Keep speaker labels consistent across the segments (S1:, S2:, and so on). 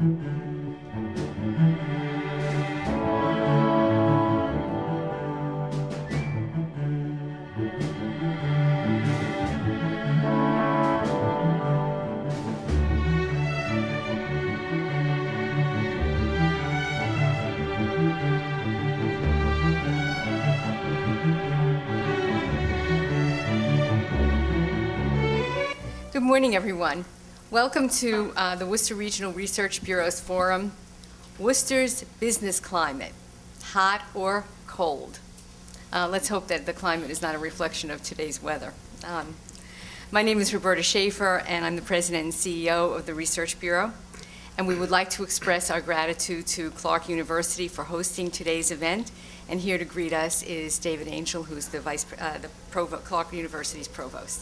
S1: Good morning, everyone. Welcome to the Worcester Regional Research Bureau's forum, Worcester's Business Climate, Hot or Cold? Let's hope that the climate is not a reflection of today's weather. My name is Roberta Schaefer, and I'm the President and CEO of the Research Bureau. And we would like to express our gratitude to Clark University for hosting today's event. And here to greet us is David Angel, who's the Clark University's provost.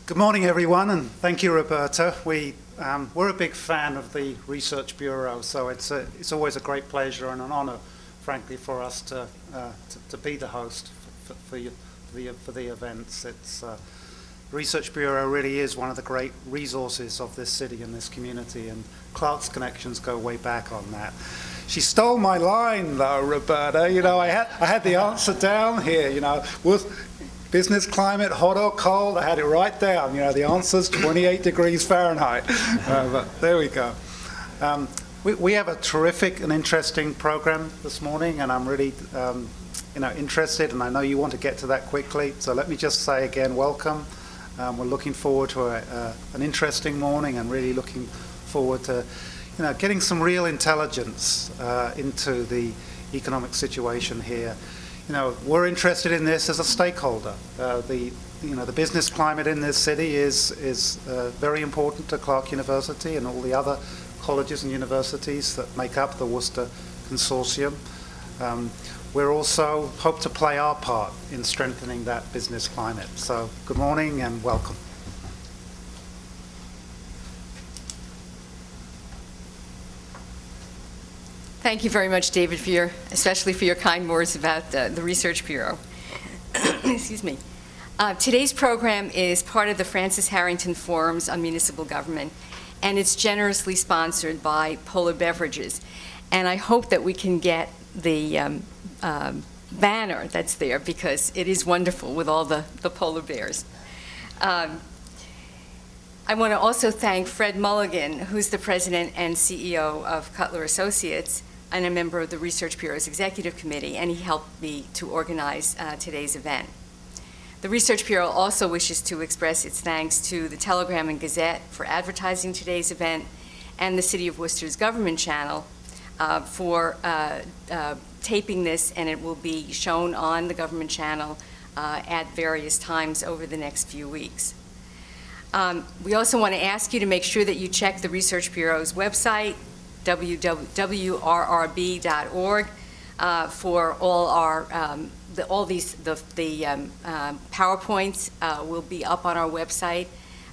S2: Good morning, everyone, and thank you, Roberta. We're a big fan of the Research Bureau, so it's always a great pleasure and an honor, frankly, for us to be the host for the events. Research Bureau really is one of the great resources of this city and this community, and Clark's connections go way back on that. She stole my line, though, Roberta. You know, I had the answer down here. You know, business climate, hot or cold? I had it right down. You know, the answer's 28 degrees Fahrenheit. But there we go. We have a terrific and interesting program this morning, and I'm really, interested, and I know you want to get to that quickly. So let me just say again, welcome. We're looking forward to an interesting morning, and really looking forward to, getting some real intelligence into the economic situation here. We're interested in this as a stakeholder. The business climate in this city is very important to Clark University and all the other colleges and universities that make up the Worcester Consortium. We also hope to play our part in strengthening that business climate. So good morning and welcome.
S1: Thank you very much, David, especially for your kind words about the Research Bureau. Excuse me. Today's program is part of the Francis Harrington Forums on Municipal Government, and it's generously sponsored by Polar Beverages. And I hope that we can get the banner that's there, because it is wonderful with all the polar bears. I want to also thank Fred Mulligan, who's the president and CEO of Cutler Associates, and a member of the Research Bureau's Executive Committee, and he helped me to organize today's event. The Research Bureau also wishes to express its thanks to the Telegram and Gazette for advertising today's event, and the City of Worcester's government channel for taping this, and it will be shown on the government channel at various times over the next few weeks. We also want to ask you to make sure that you check the Research Bureau's website, www.rrb.org, for all our PowerPoints will be up on our website,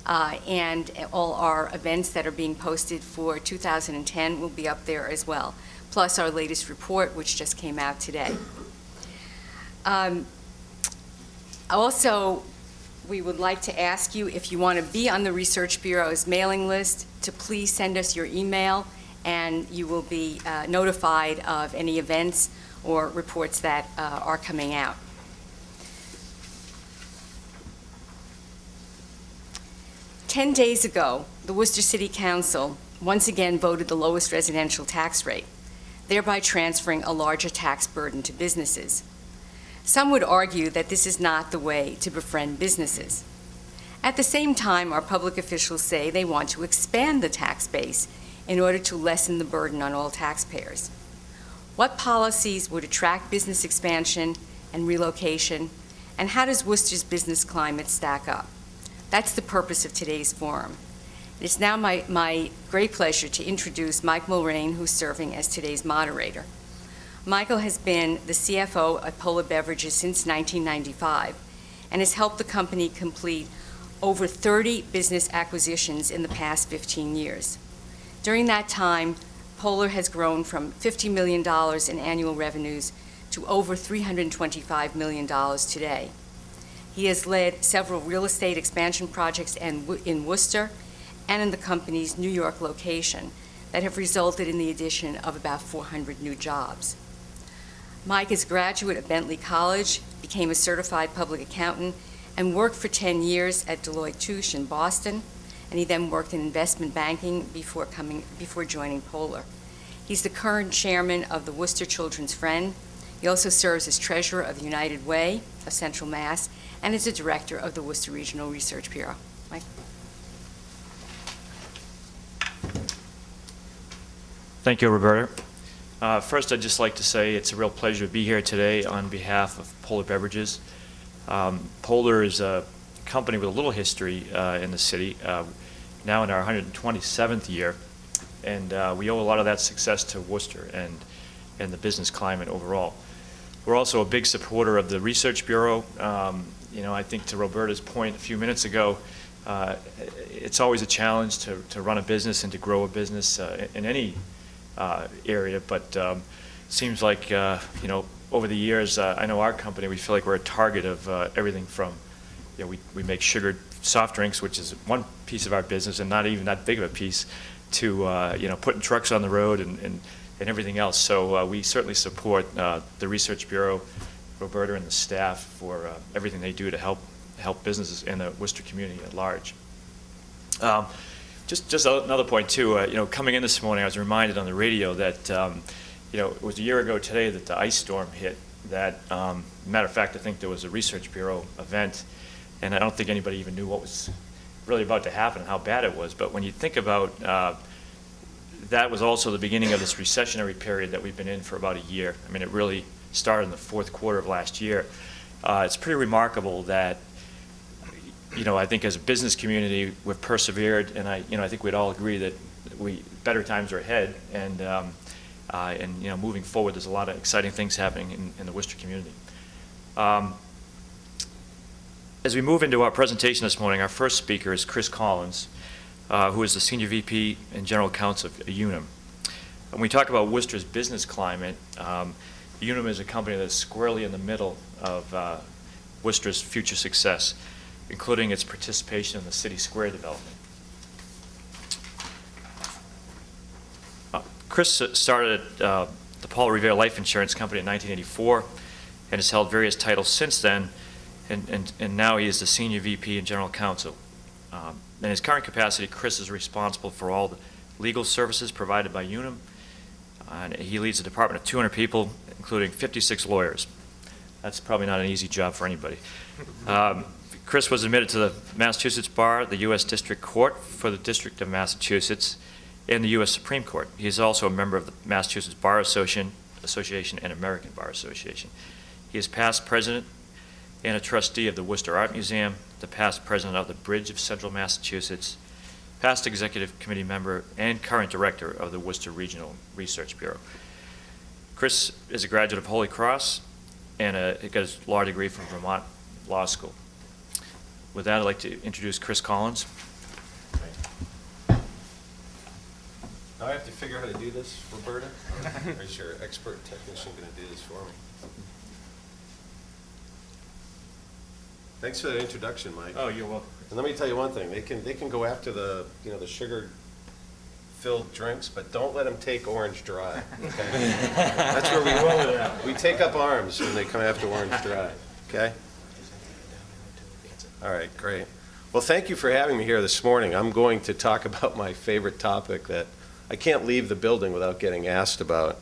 S1: and all our events that are being posted for 2010 will be up there as well, plus our latest report, which just came out today. Also, we would like to ask you, if you want to be on the Research Bureau's mailing list, to please send us your email, and you will be notified of any events or reports that are coming out. "10 days ago, the Worcester City Council once again voted the lowest residential tax rate, thereby transferring a larger tax burden to businesses. Some would argue that this is not the way to befriend businesses. At the same time, our public officials say they want to expand the tax base in order to lessen the burden on all taxpayers. What policies would attract business expansion and relocation, and how does Worcester's business climate stack up? That's the purpose of today's forum. It's now my great pleasure to introduce Mike Mulrain, who's serving as today's moderator. Michael has been the CFO at Polar Beverages since 1995 and has helped the company complete over 30 business acquisitions in the past 15 years. During that time, Polar has grown from $50 million in annual revenues to over $325 million today. He has led several real estate expansion projects in Worcester and in the company's New York location that have resulted in the addition of about 400 new jobs. Mike is a graduate of Bentley College, became a certified public accountant, and worked for 10 years at Deloitte Touche in Boston, and he then worked in investment banking before joining Polar. He's the current chairman of the Worcester Children's Friend. He also serves as treasurer of the United Way of Central Mass and is a director of the Worcester Regional Research Bureau. Mike?
S3: Thank you, Roberta. First, I'd just like to say it's a real pleasure to be here today on behalf of Polar Beverages. Polar is a company with a little history in the city, now in our 127th year, and we owe a lot of that success to Worcester and the business climate overall. We're also a big supporter of the Research Bureau. I think to Roberta's point a few minutes ago, it's always a challenge to run a business and to grow a business in any area, but seems like, over the years, I know our company, we feel like we're a target of everything from, we make sugared soft drinks, which is one piece of our business and not even that big of a piece, to, putting trucks on the road and everything else. So we certainly support the Research Bureau, Roberta and the staff for everything they do to help businesses in the Worcester community at large. Just another point too, coming in this morning, I was reminded on the radio that, it was a year ago today that the ice storm hit. That, matter of fact, I think there was a Research Bureau event, and I don't think anybody even knew what was really about to happen and how bad it was. But when you think about that was also the beginning of this recessionary period that we've been in for about a year. I mean, it really started in the fourth quarter of last year. It's pretty remarkable that, I think as a business community, we've persevered, and I think we'd all agree that better times are ahead, and moving forward, there's a lot of exciting things happening in the Worcester community. As we move into our presentation this morning, our first speaker is Chris Collins, who is the Senior VP and General Counsel of Unum. When we talk about Worcester's business climate, Unum is a company that's squarely in the middle of Worcester's future success, including its participation in the City Square development. Chris started at the Paul Revere Life Insurance Company in 1984 and has held various titles since then, and now he is the Senior VP and General Counsel. In his current capacity, Chris is responsible for all the legal services provided by Unum, and he leads a department of 200 people, including 56 lawyers. That's probably not an easy job for anybody. Chris was admitted to the Massachusetts Bar, the U.S. District Court for the District of Massachusetts, and the U.S. Supreme Court. He is also a member of the Massachusetts Bar Association and American Bar Association. He is past president and a trustee of the Worcester Art Museum, the past president of the Bridge of Central Massachusetts, past executive committee member, and current director of the Worcester Regional Research Bureau. Chris is a graduate of Holy Cross and he got his law degree from Vermont Law School. With that, I'd like to introduce Chris Collins.
S4: Now I have to figure out how to do this, Roberta? Or is your expert technician going to do this for me? Thanks for that introduction, Mike.
S3: Oh, you're welcome.
S4: And let me tell you one thing: they can go after the the sugar-filled drinks, but don't let them take Orange Dry. Okay? That's where we roll it out. We take up arms when they come after Orange Dry. Okay. All right, great. Well, thank you for having me here this morning. I'm going to talk about my favorite topic that I can't leave the building without getting asked about.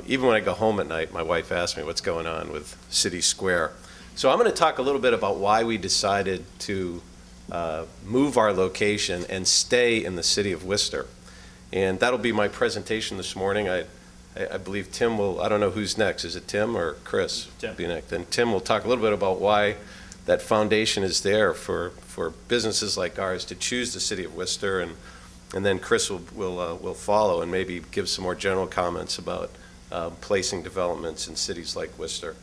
S4: Even when I go home at night, my wife asks me what's going on with City Square. So I'm going to talk a little bit about why we decided to move our location and stay in the city of Worcester. And that'll be my presentation this morning. I believe Tim will, I don't know who's next. Is it Tim or Chris?
S3: Tim.
S4: Be next. And Tim will talk a little bit about why that foundation is there for businesses like ours to choose the city of Worcester, and then Chris will follow and maybe give some more general comments about placing developments in cities like Worcester.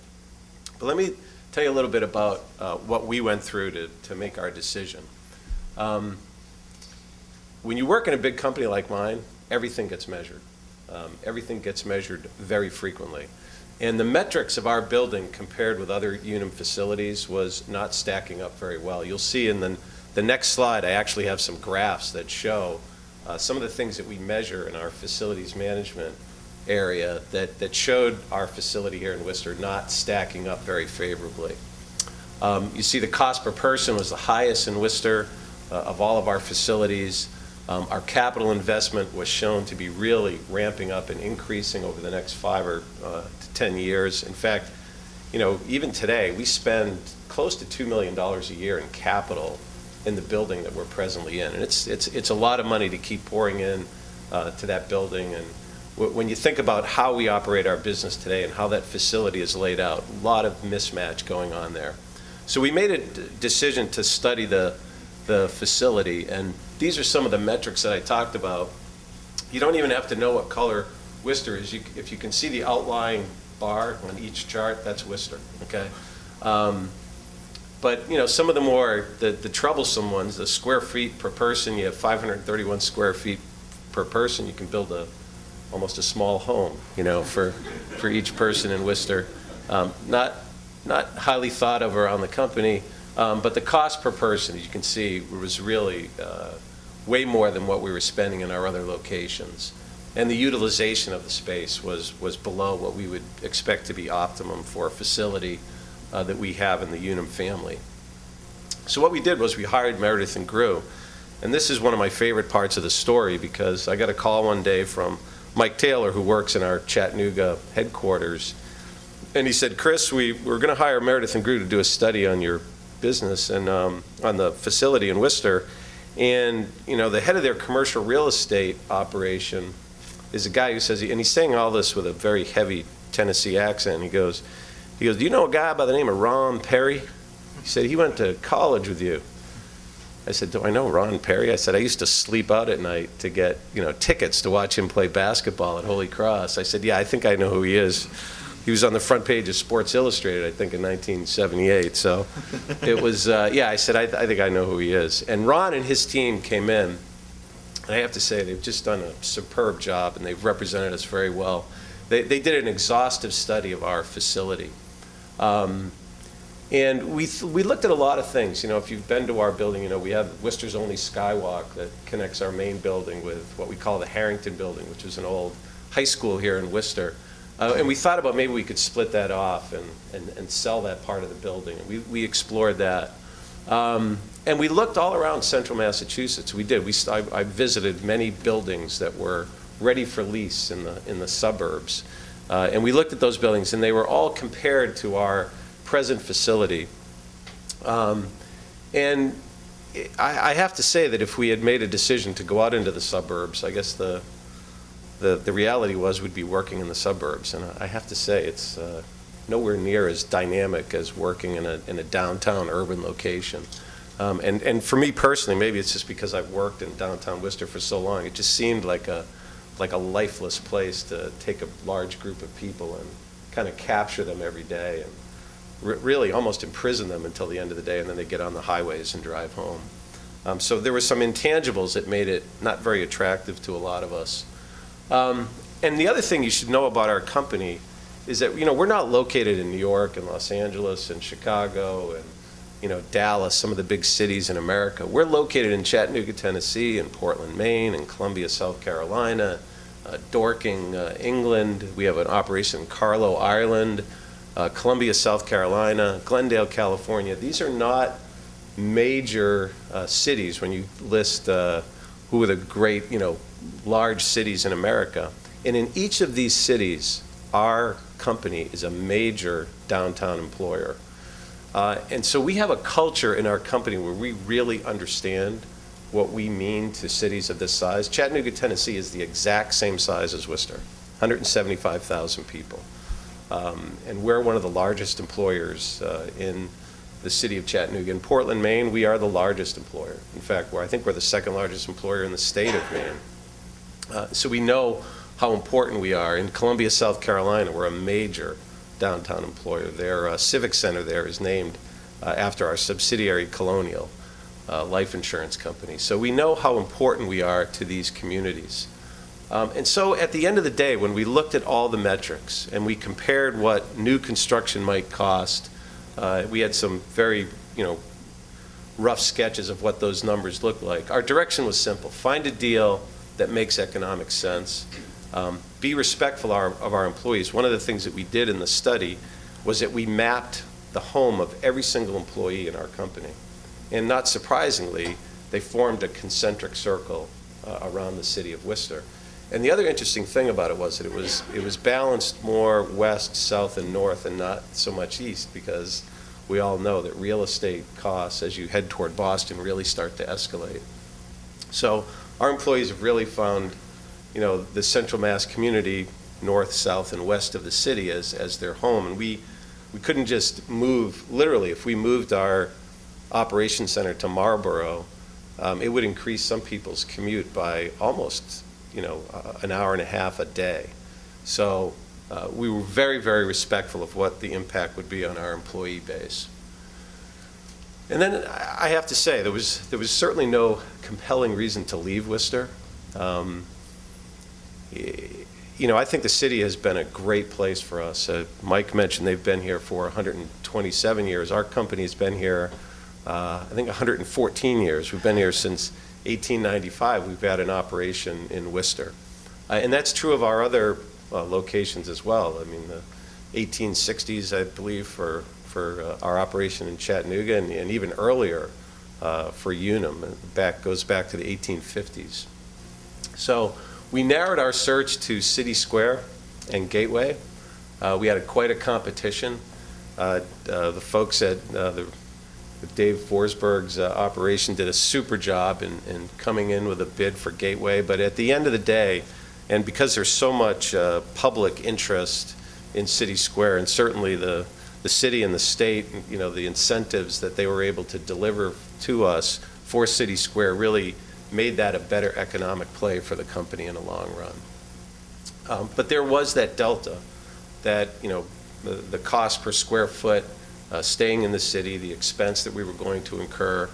S4: But let me tell you a little bit about what we went through to make our decision. When you work in a big company like mine, everything gets measured. Everything gets measured very frequently. And the metrics of our building compared with other Unum facilities was not stacking up very well. You'll see in the next slide, I actually have some graphs that show some of the things that we measure in our facilities management area that showed our facility here in Worcester not stacking up very favorably. You see the cost per person was the highest in Worcester of all of our facilities. Our capital investment was shown to be really ramping up and increasing over the next 5 or to 10 years. In fact, even today, we spend close to $2 million a year in capital in the building that we're presently in. And it's a lot of money to keep pouring in to that building. And when you think about how we operate our business today and how that facility is laid out, a lot of mismatch going on there. So we made a decision to study the facility, and these are some of the metrics that I talked about. You don't even have to know what color Worcester is. If you can see the outlying bar on each chart, that's Worcester, okay? But some of the more, the troublesome ones, the square feet per person, you have 531 square feet per person. You can build almost a small home, for each person in Worcester. Not highly thought of around the company, but the cost per person, as you can see, was really way more than what we were spending in our other locations. And the utilization of the space was below what we would expect to be optimum for a facility that we have in the Unum family. So what we did was we hired Meredith and Grew. And this is one of my favorite parts of the story, because I got a call one day from Mike Taylor, who works in our Chattanooga headquarters. And he said, Chris, we're going to hire Meredith and Grew to do a study on your business and on the facility in Worcester. And, the head of their commercial real estate operation is a guy who says, and he's saying all this with a very heavy Tennessee accent. He goes, do you know a guy by the name of Ron Perry? He said, he went to college with you. I said, do I know Ron Perry? I said, I used to sleep out at night to get, tickets to watch him play basketball at Holy Cross. I said, yeah, I think I know who he is. He was on the front page of Sports Illustrated, I think, in 1978. So it was, I said, I think I know who he is. And Ron and his team came in, and I have to say, they've just done a superb job, and they've represented us very well. They did an exhaustive study of our facility. And we looked at a lot of things. If you've been to our building, we have Worcester's only skywalk that connects our main building with what we call the Harrington Building, which is an old high school here in Worcester. And we thought about maybe we could split that off and sell that part of the building. And we explored that. And we looked all around central Massachusetts. We did. I visited many buildings that were ready for lease in the suburbs. And we looked at those buildings, and they were all compared to our present facility. And I have to say that if we had made a decision to go out into the suburbs, I guess the reality was we'd be working in the suburbs. And I have to say it's nowhere near as dynamic as working in a downtown urban location. And for me personally, maybe it's just because I've worked in downtown Worcester for so long, it just seemed like a lifeless place to take a large group of people and kind of capture them every day and really almost imprison them until the end of the day, and then they get on the highways and drive home. So there were some intangibles that made it not very attractive to a lot of us. And the other thing you should know about our company is that we're not located in New York and Los Angeles and Chicago and Dallas, some of the big cities in America. We're located in Chattanooga, Tennessee, and Portland, Maine, and Columbia, South Carolina, Dorking, England. We have an operation in Carlow, Ireland, Columbia, South Carolina, Glendale, California. These are not major cities when you list who are the great, large cities in America. And in each of these cities, our company is a major downtown employer. And so we have a culture in our company where we really understand what we mean to cities of this size. Chattanooga, Tennessee is the exact same size as Worcester, 175,000 people. And we're one of the largest employers in the city of Chattanooga. In Portland, Maine, we are the largest employer. In fact, I think we're the second largest employer in the state of Maine. So we know how important we are. In Columbia, South Carolina, we're a major downtown employer. Their civic center there is named after our subsidiary Colonial life insurance company. So we know how important we are to these communities. And so at the end of the day, when we looked at all the metrics and we compared what new construction might cost, we had some very, rough sketches of what those numbers looked like. Our direction was simple. Find a deal that makes economic sense. Be respectful of our employees. One of the things that we did in the study was that we mapped the home of every single employee in our company. And not surprisingly, they formed a concentric circle around the city of Worcester. And the other interesting thing about it was that it was balanced more west, south, and north, and not so much east, because we all know that real estate costs, as you head toward Boston, really start to escalate. So our employees have really found, the Central Mass community, north, south, and west of the city as their home. And we couldn't just move, literally, if we moved our operations center to Marlborough, it would increase some people's commute by almost, an hour and a half a day. So we were very, very respectful of what the impact would be on our employee base. And then I have to say, there was certainly no compelling reason to leave Worcester. I think the city has been a great place for us. Mike mentioned they've been here for 127 years. Our company has been here, I think, 114 years. We've been here since 1895. We've had an operation in Worcester. And that's true of our other locations as well. I mean, the 1860s, I believe, for our operation in Chattanooga, and even earlier for Unum. Goes back to the 1850s. So we narrowed our search to City Square and Gateway. We had quite a competition. The folks at Dave Forsberg's operation did a super job in coming in with a bid for Gateway. But at the end of the day, and because there's so much public interest in City Square, and certainly the city and the state, the incentives that they were able to deliver to us for City Square really made that a better economic play for the company in the long run. But there was that delta, that the cost per square foot, staying in the city, the expense that we were going to incur.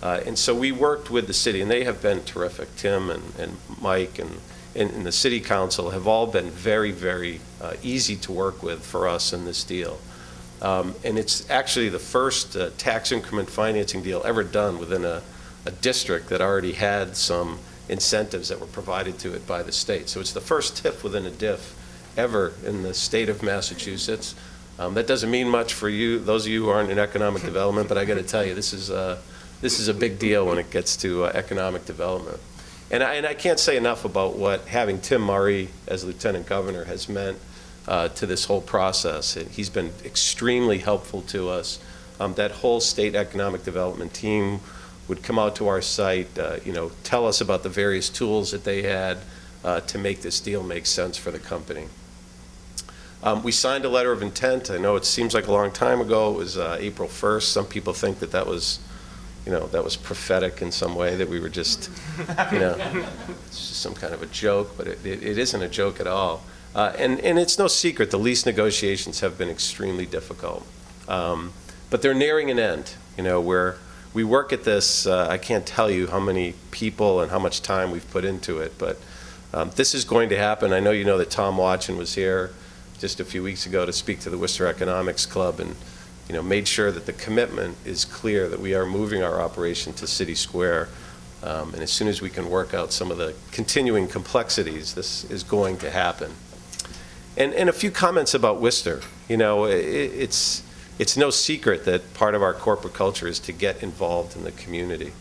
S4: And so we worked with the city, and they have been terrific. Tim and Mike and the city council have all been very, very easy to work with for us in this deal. And it's actually the first tax increment financing deal ever done within a district that already had some incentives that were provided to it by the state. So it's the first TIF within a DIF ever in the state of Massachusetts. That doesn't mean much for you, those of you who aren't in economic development, but I got to tell you, this is a big deal when it gets to economic development. And I can't say enough about what having Tim Murray as Lieutenant Governor has meant to this whole process. He's been extremely helpful to us. That whole state economic development team would come out to our site, tell us about the various tools that they had to make this deal make sense for the company. We signed a letter of intent. I know it seems like a long time ago. It was April 1st. Some people think that was prophetic in some way, that we were just, it's just some kind of a joke, but it isn't a joke at all. And it's no secret the lease negotiations have been extremely difficult. But they're nearing an end. Where we work at this, I can't tell you how many people and how much time we've put into it, but this is going to happen. I know you know that Tom Watson was here just a few weeks ago to speak to the Worcester Economics Club, and made sure that the commitment is clear that we are moving our operation to City Square. And as soon as we can work out some of the continuing complexities, this is going to happen. And a few comments about Worcester. It's no secret that part of our corporate culture is to get involved in the community.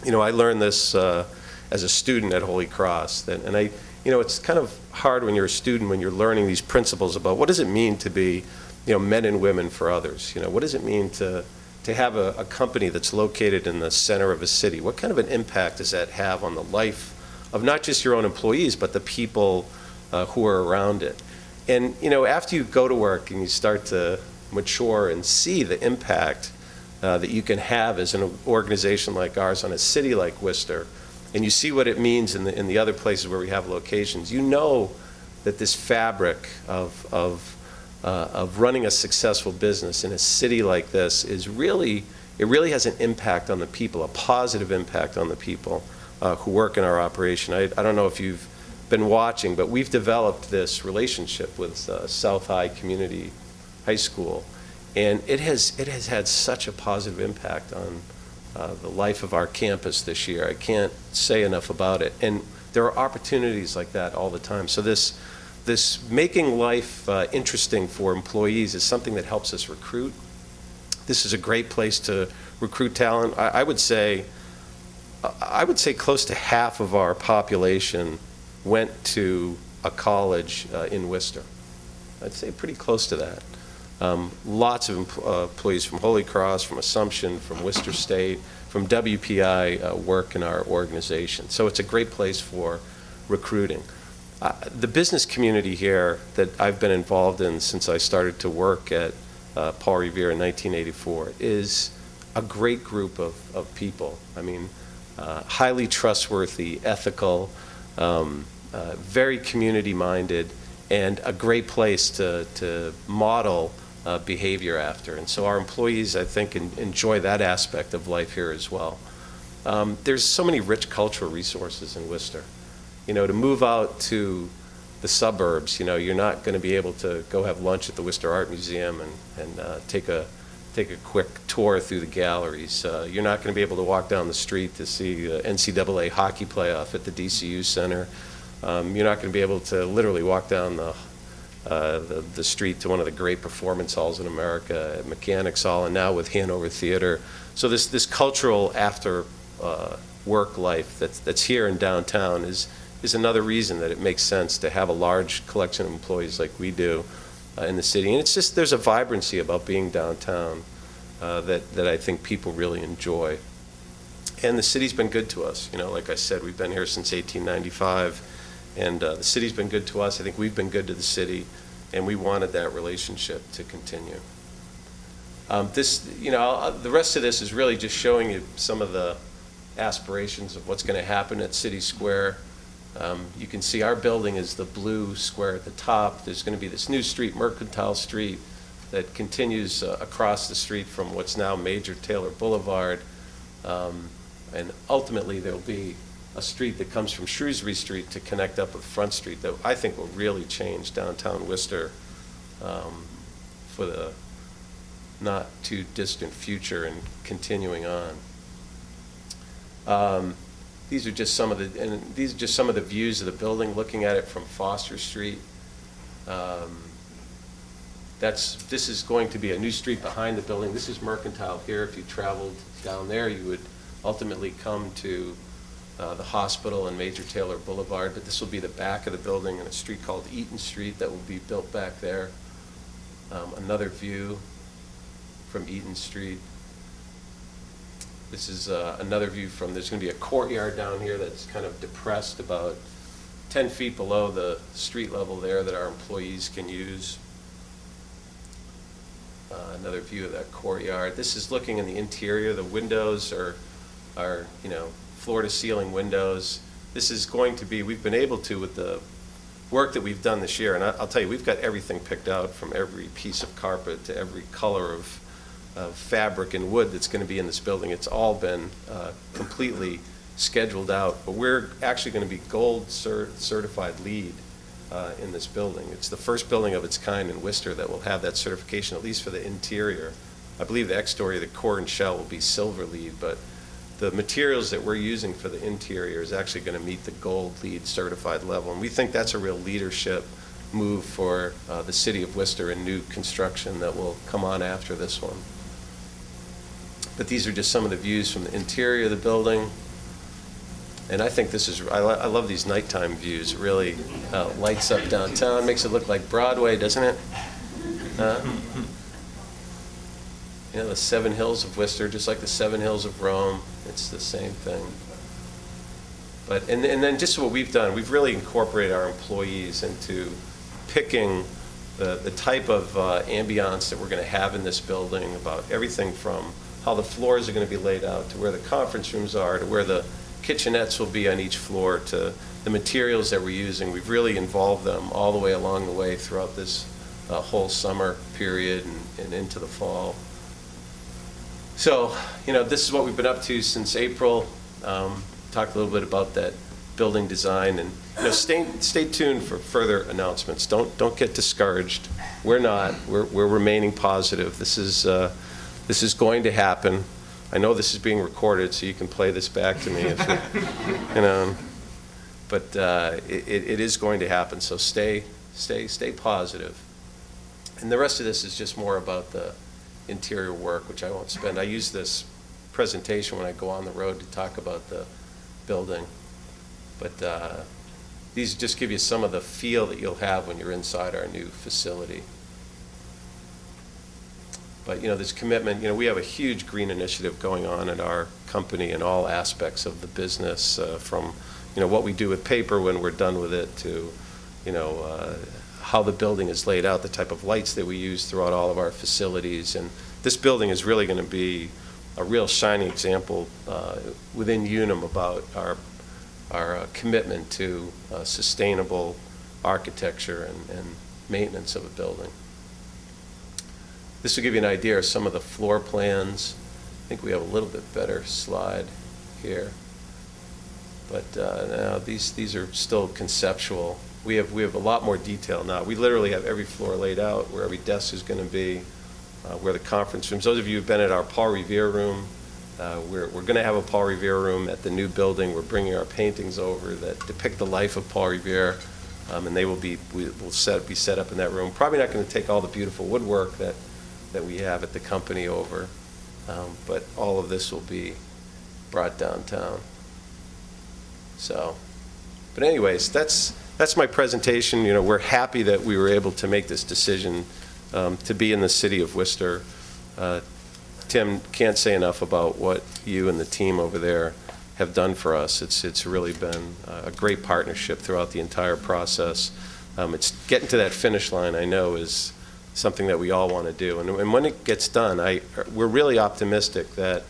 S4: I learned this as a student at Holy Cross, and it's kind of hard when you're a student, when you're learning these principles about what does it mean to be men and women for others. What does it mean to have a company that's located in the center of a city? What kind of an impact does that have on the life of not just your own employees, but the people who are around it? And after you go to work and you start to mature and see the impact that you can have as an organization like ours on a city like Worcester, and you see what it means in the other places where we have locations, that this fabric of running a successful business in a city like this it really has an impact on the people, a positive impact on the people who work in our operation. I don't know if you've been watching, but we've developed this relationship with South High Community High School, and it has had such a positive impact on the life of our campus this year. I can't say enough about it. And there are opportunities like that all the time. So this making life interesting for employees is something that helps us recruit. This is a great place to recruit talent. I would say close to half of our population went to a college in Worcester. I'd say pretty close to that. Lots of employees from Holy Cross, from Assumption, from Worcester State, from WPI work in our organization. So it's a great place for recruiting. The business community here that I've been involved in since I started to work at Paul Revere in 1984 is a great group of people. I mean, highly trustworthy, ethical, very community-minded, and a great place to model behavior after. And so our employees, I think, enjoy that aspect of life here as well. There's so many rich cultural resources in Worcester. You know, to move out to the suburbs, you know, you're not going to be able to go have lunch at the Worcester Art Museum and take a quick tour through the galleries. You're not going to be able to walk down the street to see the NCAA hockey playoff at the DCU Center. You're not going to be able to literally walk down the street to one of the great performance halls in America, at Mechanics Hall, and now with Hanover Theater. So this cultural after work life that's here in downtown is another reason that it makes sense to have a large collection of employees like we do in the city. And it's just, there's a vibrancy about being downtown that I think people really enjoy. And the city's been good to us. You know, like I said, we've been here since 1895, and the city's been good to us. I think we've been good to the city, and we wanted that relationship to continue. The rest of this is really just showing you some of the aspirations of what's going to happen at City Square. You can see our building is the blue square at the top. There's going to be this new street, Mercantile Street, that continues across the street from what's now Major Taylor Boulevard. And ultimately, there'll be a street that comes from Shrewsbury Street to connect up with Front Street that I think will really change downtown Worcester for the not too distant future and continuing on. These are just some of the views of the building, looking at it from Foster Street. This is going to be a new street behind the building. This is Mercantile here. If you traveled down there, you would ultimately come to the hospital and Major Taylor Boulevard, but this will be the back of the building and a street called Eaton Street that will be built back there. Another view from Eaton Street. This is another view from, there's going to be a courtyard down here that's kind of depressed about 10 feet below the street level there that our employees can use. Another view of that courtyard. This is looking in the interior. The windows are floor-to-ceiling windows. This is going to be, we've been able to, with the work that we've done this year, and I'll tell you, we've got everything picked out from every piece of carpet to every color of fabric and wood that's going to be in this building. It's all been completely scheduled out, but we're actually going to be gold certified LEED in this building. It's the first building of its kind in Worcester that will have that certification, at least for the interior. I believe the exterior, the core and shell, will be silver LEED, but the materials that we're using for the interior is actually going to meet the gold LEED certified level, and we think that's a real leadership move for the city of Worcester in new construction that will come on after this one. But these are just some of the views from the interior of the building. And I think this is, I love these nighttime views. It really lights up downtown, makes it look like Broadway, doesn't it? You know, the 7 Hills of Worcester, just like the 7 Hills of Rome. It's the same thing. But, and then just what we've done, we've really incorporated our employees into picking the type of ambiance that we're going to have in this building, about everything from how the floors are going to be laid out, to where the conference rooms are, to where the kitchenettes will be on each floor, to the materials that we're using. We've really involved them all the way along the way throughout this whole summer period and into the fall. So, you know, this is what we've been up to since April. Talked a little bit about that building design. And stay tuned for further announcements. Don't get discouraged. We're not. We're remaining positive. This is going to happen. I know this is being recorded, so you can play this back to me if but it is going to happen. So stay positive. And the rest of this is just more about the interior work, which I won't spend. I use this presentation when I go on the road to talk about the building. But these just give you some of the feel that you'll have when you're inside our new facility. But, this commitment, we have a huge green initiative going on at our company in all aspects of the business, from, what we do with paper when we're done with it to, how the building is laid out, the type of lights that we use throughout all of our facilities. And this building is really going to be a real shining example within Unum about our commitment to sustainable architecture and maintenance of a building. This will give you an idea of some of the floor plans. I think we have a little bit better slide here. But now these are still conceptual. We have a lot more detail now. We literally have every floor laid out, where every desk is going to be, where the conference rooms. Those of you who've been at our Paul Revere room, we're going to have a Paul Revere room at the new building. We're bringing our paintings over that depict the life of Paul Revere, and they will be set up in that room. Probably not going to take all the beautiful woodwork that we have at the company over, but all of this will be brought downtown. So, but anyways, that's my presentation. We're happy that we were able to make this decision to be in the city of Worcester. Tim, can't say enough about what you and the team over there have done for us. It's really been a great partnership throughout the entire process. It's getting to that finish line, I know, is something that we all want to do. And when it gets done, we're really optimistic that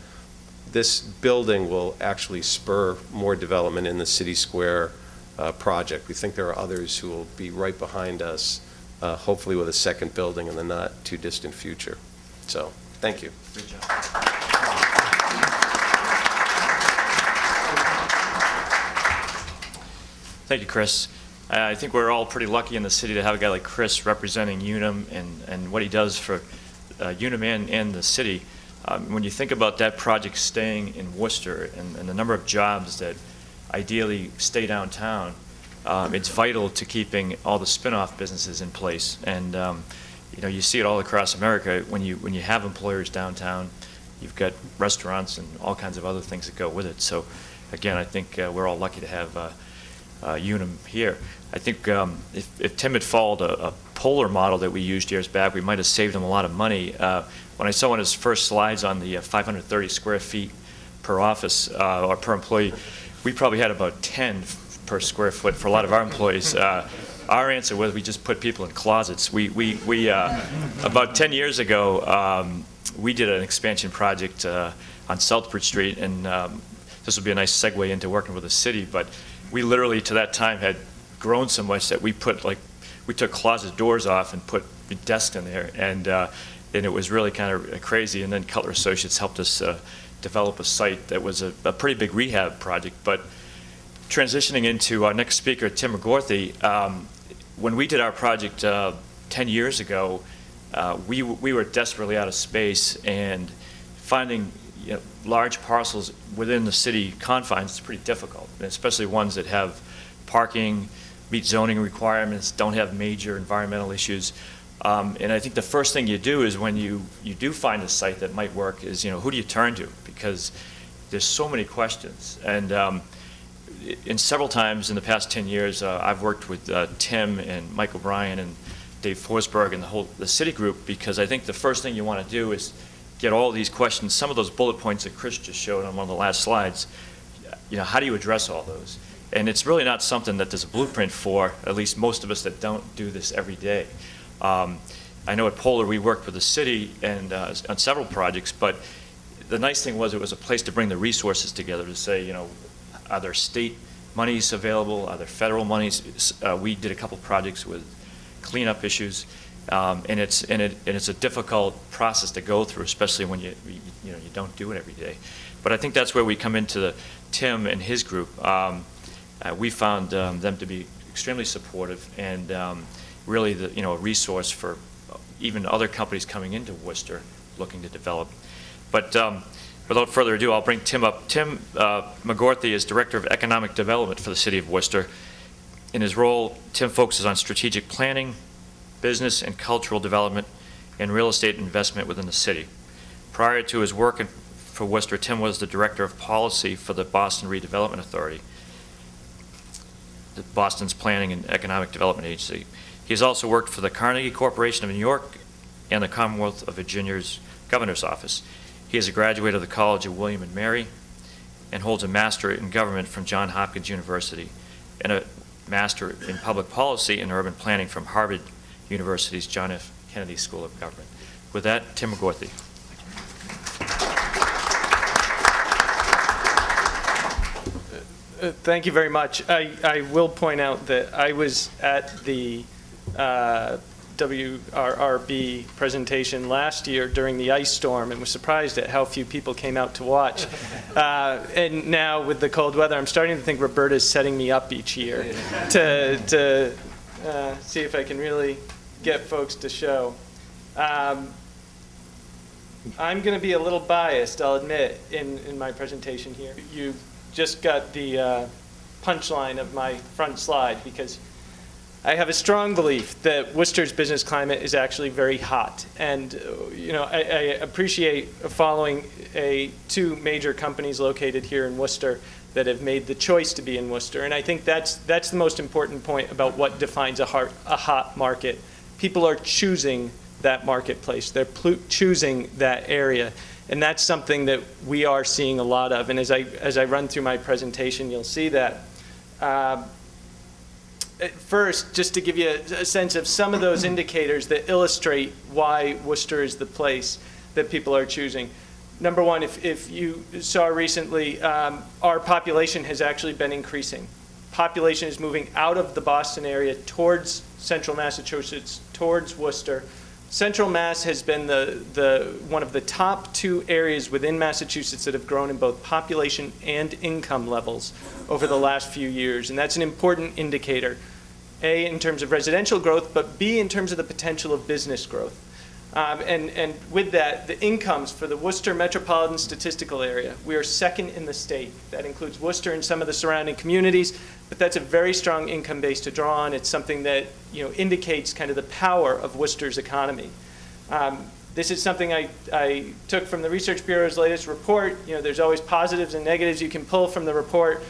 S4: this building will actually spur more development in the City Square project. We think there are others who will be right behind us, hopefully with a second building in the not too distant future. So, thank you.
S3: Good job. Thank you, Chris. I think we're all pretty lucky in the city to have a guy like Chris representing Unum and what he does for Unum and the city. When you think about that project staying in Worcester and the number of jobs that ideally stay downtown, it's vital to keeping all the spin-off businesses in place. And you see it all across America. When you have employers downtown, you've got restaurants and all kinds of other things that go with it. So again, I think we're all lucky to have Unum here. I think if Tim had followed a polar model that we used years back, we might have saved him a lot of money. When I saw one of his first slides on the 530 square feet per office or per employee, we probably had about 10 per square foot for a lot of our employees. Our answer was we just put people in closets. We about 10 years ago, we did an expansion project on Southbridge Street, and this would be a nice segue into working with the city, but we literally, to that time, had grown so much that we took closet doors off and put desks in there, and it was really kind of crazy. And then Cutler Associates helped us develop a site that was a pretty big rehab project. But transitioning into our next speaker, Tim McGorthy, when we did our project 10 years ago, we were desperately out of space, and finding large parcels within the city confines is pretty difficult, and especially ones that have parking, meet zoning requirements, don't have major environmental issues. And I think the first thing you do is when you do find a site that might work is, who do you turn to? Because there's so many questions. And in several times in the past 10 years, I've worked with Tim and Mike O'Brien and Dave Forsberg and the city group, because I think the first thing you want to do is get all these questions, some of those bullet points that Chris just showed on one of the last slides, how do you address all those? And it's really not something that there's a blueprint for, at least most of us that don't do this every day. I know at Polar we worked with the city and on several projects, but the nice thing was it was a place to bring the resources together to say, are there state monies available? Are there federal monies? We did a couple projects with cleanup issues, and it's a difficult process to go through, especially when you don't do it every day. But I think that's where we come into Tim and his group. We found them to be extremely supportive and really a resource for even other companies coming into Worcester looking to develop. But without further ado, I'll bring Tim up. Tim McGorthy is Director of Economic Development for the City of Worcester. In his role, Tim focuses on strategic planning, business and cultural development, and real estate investment within the city. Prior to his work for Worcester, Tim was the Director of Policy for the Boston Redevelopment Authority, Boston's Planning and Economic Development Agency. He has also worked for the Carnegie Corporation of New York and the Commonwealth of Virginia's Governor's Office. He is a graduate of the College of William and Mary and holds a Master in Government from Johns Hopkins University and a Master in Public Policy and Urban Planning from Harvard University's John F. Kennedy School of Government. With that, Tim McGorthy.
S5: Thank you very much. I will point out that I was at the WRRB presentation last year during the ice storm and was surprised at how few people came out to watch. And now with the cold weather, I'm starting to think Roberta's setting me up each year to see if I can really get folks to show. I'm going to be a little biased, I'll admit, in my presentation here. You just got the punchline of my front slide because I have a strong belief that Worcester's business climate is actually very hot. And I appreciate following two major companies located here in Worcester that have made the choice to be in Worcester. And I think that's the most important point about what defines a hot market. People are choosing that marketplace. They're choosing that area. And that's something that we are seeing a lot of. And as I run through my presentation, you'll see that. First, just to give you a sense of some of those indicators that illustrate why Worcester is the place that people are choosing. Number one, if you saw recently, our population has actually been increasing. Population is moving out of the Boston area towards central Massachusetts, towards Worcester. Central Mass has been one of the top two areas within Massachusetts that have grown in both population and income levels over the last few years. And that's an important indicator, A, in terms of residential growth, but B, in terms of the potential of business growth. And with that, the incomes for the Worcester Metropolitan Statistical Area, we are second in the state. That includes Worcester and some of the surrounding communities, but that's a very strong income base to draw on. It's something that indicates kind of the power of Worcester's economy. This is something I took from the Research Bureau's latest report. There's always positives and negatives you can pull from the report.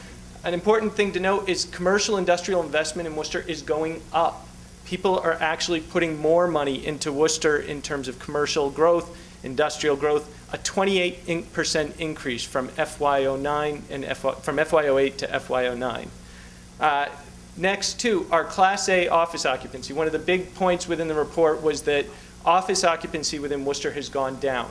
S5: An important thing to note is commercial industrial investment in Worcester is going up. People are actually putting more money into Worcester in terms of commercial growth, industrial growth, a 28% increase from FY09 and from FY08 to FY09. Next, too, our Class A office occupancy. One of the big points within the report was that office occupancy within Worcester has gone down.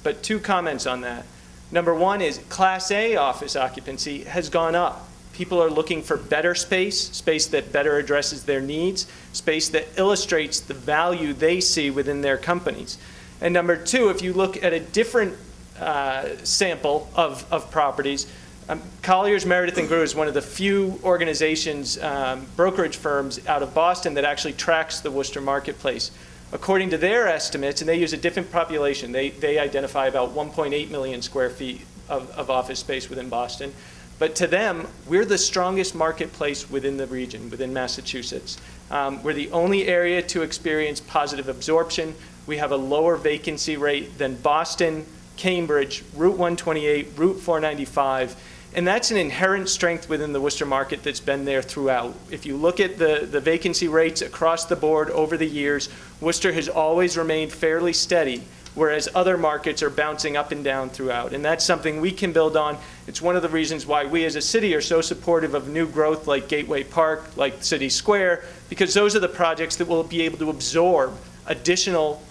S5: But two comments on that. Number one is Class A office occupancy has gone up. People are looking for better space that better addresses their needs, space that illustrates the value they see within their companies. And number two, if you look at a different sample of properties, Colliers, Meredith & Grew is one of the few organizations, brokerage firms out of Boston that actually tracks the Worcester marketplace. According to their estimates, and they use a different population, they identify about 1.8 million square feet of office space within Boston. But to them, we're the strongest marketplace within the region, within Massachusetts. We're the only area to experience positive absorption. We have a lower vacancy rate than Boston, Cambridge, Route 128, Route 495. And that's an inherent strength within the Worcester market that's been there throughout. If you look at the vacancy rates across the board over the years, Worcester has always remained fairly steady, whereas other markets are bouncing up and down throughout. And that's something we can build on. It's one of the reasons why we as a city are so supportive of new growth like Gateway Park, like City Square, because those are the projects that will be able to absorb additional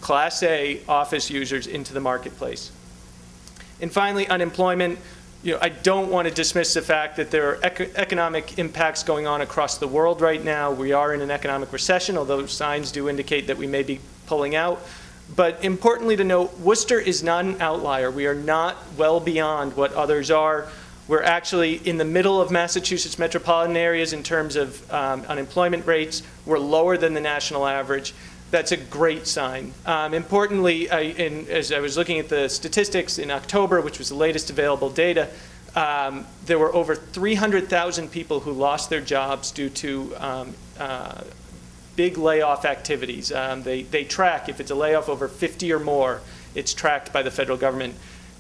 S5: Class A office users into the marketplace. And finally, unemployment. I don't want to dismiss the fact that there are economic impacts going on across the world right now. We are in an economic recession, although signs do indicate that we may be pulling out. But importantly to note, Worcester is not an outlier. We are not well beyond what others are. We're actually in the middle of Massachusetts metropolitan areas in terms of unemployment rates. We're lower than the national average. That's a great sign. Importantly, as I was looking at the statistics in October, which was the latest available data, there were over 300,000 people who lost their jobs due to big layoff activities. They track, if it's a layoff over 50 or more, it's tracked by the federal government.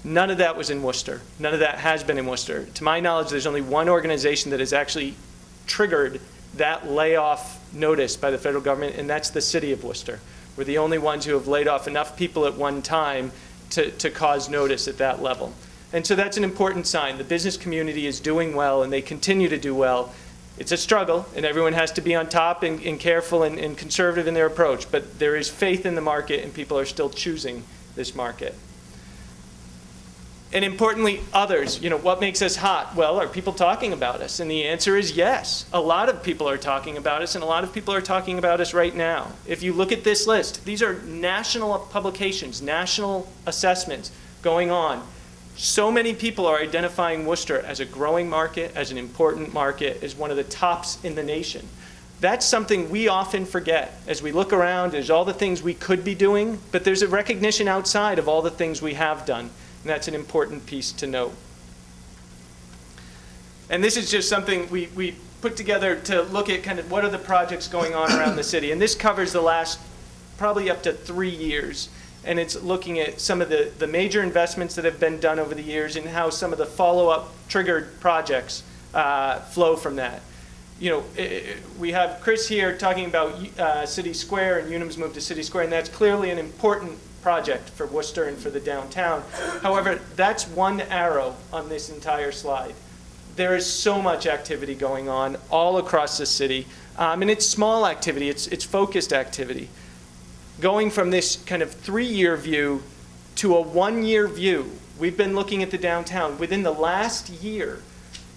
S5: None of that was in Worcester. None of that has been in Worcester. To my knowledge, there's only one organization that has actually triggered that layoff notice by the federal government, and that's the city of Worcester. We're the only ones who have laid off enough people at one time to cause notice at that level. And so that's an important sign. The business community is doing well, and they continue to do well. It's a struggle, and everyone has to be on top and careful and conservative in their approach, but there is faith in the market, and people are still choosing this market. And importantly, others, what makes us hot? Well, are people talking about us? And the answer is yes. A lot of people are talking about us, and a lot of people are talking about us right now. If you look at this list, these are national publications, national assessments going on. So many people are identifying Worcester as a growing market, as an important market, as one of the tops in the nation. That's something we often forget. As we look around, there's all the things we could be doing, but there's a recognition outside of all the things we have done. And that's an important piece to note. And this is just something we put together to look at kind of what are the projects going on around the city. And this covers the last probably up to 3 years. And it's looking at some of the major investments that have been done over the years and how some of the follow-up triggered projects flow from that. We have Chris here talking about City Square and Unum's move to City Square, and that's clearly an important project for Worcester and for the downtown. However, that's one arrow on this entire slide. There is so much activity going on all across the city, and it's small activity, it's focused activity. Going from this kind of 3-year view to a 1-year view, we've been looking at the downtown. Within the last year,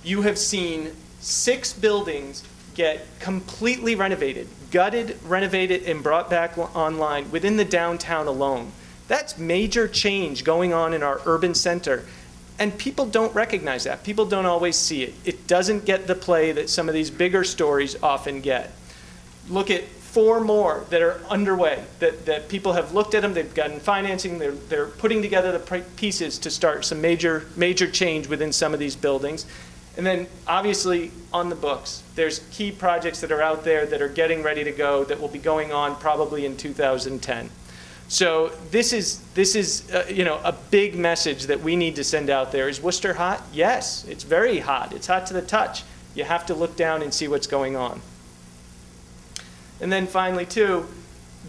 S5: you have seen 6 buildings get completely renovated, gutted, renovated, and brought back online within the downtown alone. That's major change going on in our urban center. And people don't recognize that. People don't always see it. It doesn't get the play that some of these bigger stories often get. Look at 4 more that are underway, that people have looked at them, they've gotten financing, they're putting together the pieces to start some major change within some of these buildings. And then obviously on the books, there's key projects that are out there that are getting ready to go that will be going on probably in 2010. So this is a big message that we need to send out there. Is Worcester hot? Yes, it's very hot. It's hot to the touch. You have to look down and see what's going on. And then finally too,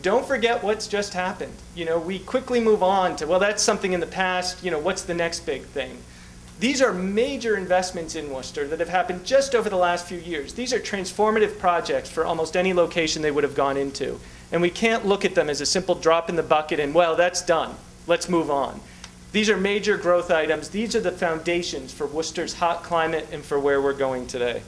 S5: don't forget what's just happened. We quickly move on to, well, that's something in the past, what's the next big thing? These are major investments in Worcester that have happened just over the last few years. These are transformative projects for almost any location they would have gone into. And we can't look at them as a simple drop in the bucket and, well, that's done. Let's move on. These are major growth items. These are the foundations for Worcester's hot climate and for where we're going today.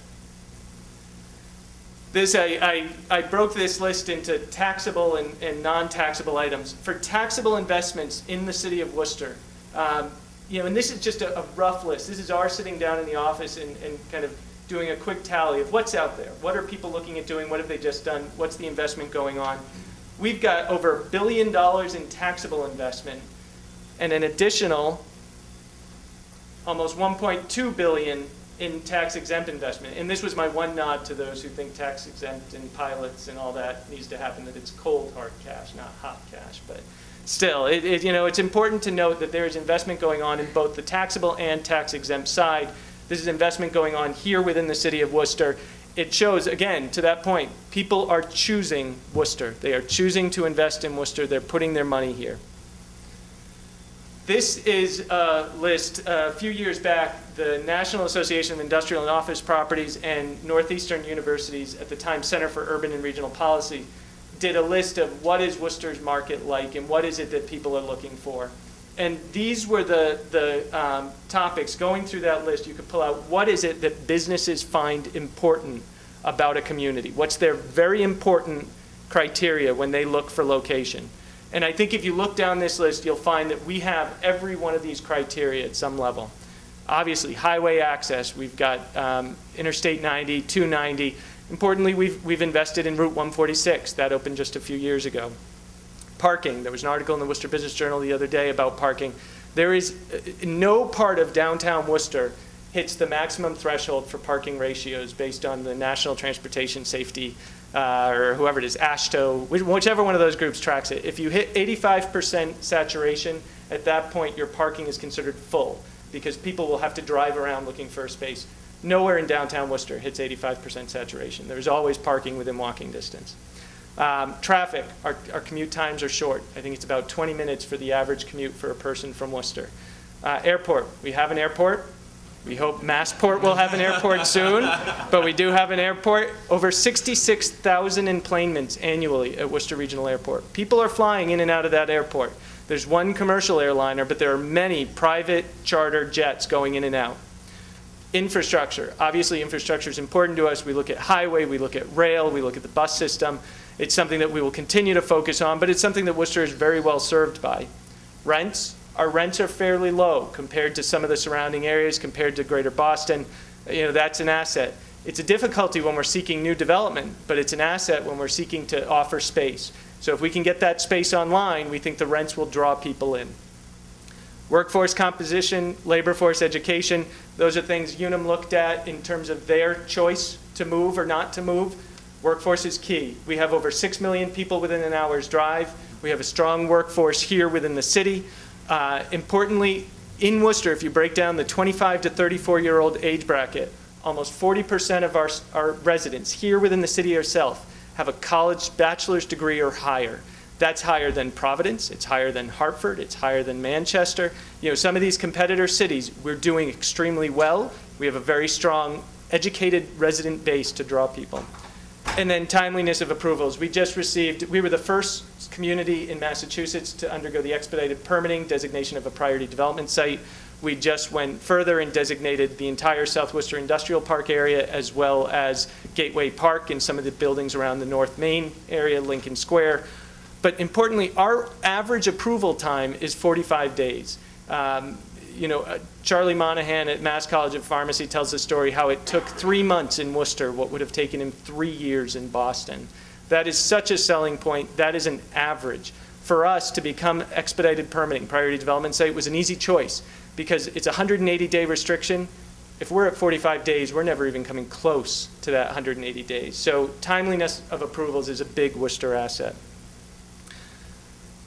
S5: I broke this list into taxable and non-taxable items. For taxable investments in the city of Worcester, and this is just a rough list. This is our sitting down in the office and kind of doing a quick tally of what's out there. What are people looking at doing? What have they just done? What's the investment going on? We've got over $1 billion in taxable investment and an additional almost $1.2 billion in tax-exempt investment. And this was my one nod to those who think tax-exempt and pilots and all that needs to happen, that it's cold, hard cash, not hot cash. But still, it's important to note that there is investment going on in both the taxable and tax-exempt side. This is investment going on here within the city of Worcester. It shows, again, to that point, people are choosing Worcester. They are choosing to invest in Worcester. They're putting their money here. This is a list. A few years back, the National Association of Industrial and Office Properties and Northeastern University's, at the time, Center for Urban and Regional Policy, did a list of what is Worcester's market like and what is it that people are looking for. And these were the topics. Going through that list, you could pull out what is it that businesses find important about a community. What's their very important criteria when they look for location. And I think if you look down this list, you'll find that we have every one of these criteria at some level. obviously highway access. We've got Interstate 90, 290. Importantly, we've invested in Route 146. That opened just a few years ago. Parking. There was an article in the Worcester Business Journal the other day about parking. There is no part of downtown Worcester hits the maximum threshold for parking ratios based on the National Transportation Safety, or whoever it is, AASHTO, whichever one of those groups tracks it. If you hit 85% saturation, at that point your parking is considered full because people will have to drive around looking for a space. Nowhere in downtown Worcester hits 85% saturation. There's always parking within walking distance. Traffic, our commute times are short. I think it's about 20 minutes for the average commute for a person from Worcester. Airport, we have an airport. We hope Massport will have an airport soon, but we do have an airport. Over 66,000 enplanements annually at Worcester Regional Airport. People are flying in and out of that airport. There's one commercial airliner, but there are many private charter jets going in and out. Infrastructure, obviously infrastructure is important to us. We look at highway, we look at rail, we look at the bus system. It's something that we will continue to focus on, but it's something that Worcester is very well served by. Rents, our rents are fairly low compared to some of the surrounding areas, compared to Greater Boston. You know, that's an asset. It's a difficulty when we're seeking new development, but it's an asset when we're seeking to offer space. So if we can get that space online, we think the rents will draw people in. Workforce composition, labor force education, those are things Unum looked at in terms of their choice to move or not to move. Workforce is key. We have over 6 million people within an hour's drive. We have a strong workforce here within the city. Importantly, in Worcester, if you break down the 25 to 34-year-old age bracket, almost 40% of our residents here within the city itself have a college bachelor's degree or higher. That's higher than Providence, it's higher than Hartford, it's higher than Manchester. You know, some of these competitor cities, we're doing extremely well. We have a very strong educated resident base to draw people. And then timeliness of approvals. We were the first community in Massachusetts to undergo the expedited permitting designation of a priority development site. We just went further and designated the entire South Worcester Industrial Park area, as well as Gateway Park and some of the buildings around the North Main area, Lincoln Square. But importantly, our average approval time is 45 days. Charlie Monahan at Mass College of Pharmacy tells the story how it took 3 months in Worcester, what would have taken him 3 years in Boston. That is such a selling point. That is an average. For us to become expedited permitting, priority development site, was an easy choice because it's a 180-day restriction. If we're at 45 days, we're never even coming close to that 180 days. So timeliness of approvals is a big Worcester asset.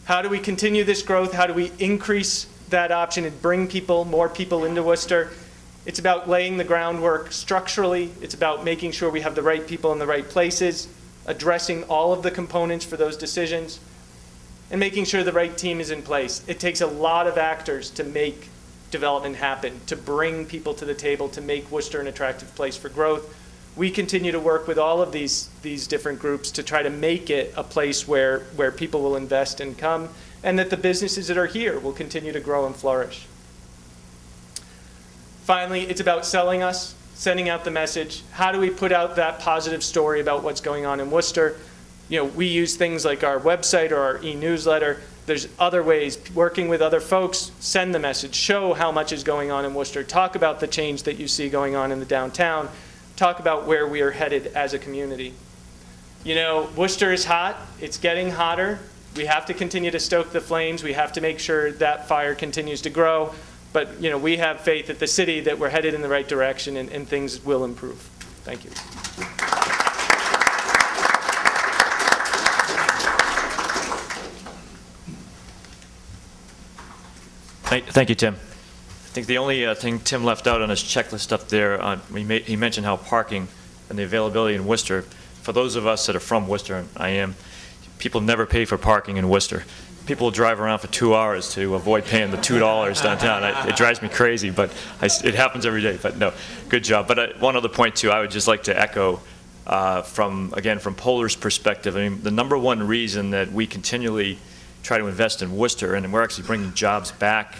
S5: How do we continue this growth? How do we increase that option and bring more people into Worcester? It's about laying the groundwork structurally. It's about making sure we have the right people in the right places, addressing all of the components for those decisions, and making sure the right team is in place. It takes a lot of actors to make development happen, to bring people to the table, to make Worcester an attractive place for growth. We continue to work with all of these different groups to try to make it a place where people will invest and come, and that the businesses that are here will continue to grow and flourish. Finally, it's about selling us, sending out the message. How do we put out that positive story about what's going on in Worcester? You know, we use things like our website or our e-newsletter. There's other ways, working with other folks, send the message, show how much is going on in Worcester, talk about the change that you see going on in the downtown, talk about where we are headed as a community. You know, Worcester is hot, it's getting hotter. We have to continue to stoke the flames. We have to make sure that fire continues to grow. But, you know, we have faith at the city that we're headed in the right direction and things will improve. Thank you.
S3: Thank you, Tim. I think the only thing Tim left out on his checklist up there, he mentioned how parking and the availability in Worcester, for those of us that are from Worcester, and I am, people never pay for parking in Worcester. People drive around for 2 hours to avoid paying the $2 downtown. It drives me crazy, but it happens every day. But no, good job. But one other point, too, I would just like to echo from Polar's perspective. I mean, the number one reason that we continually try to invest in Worcester, and we're actually bringing jobs back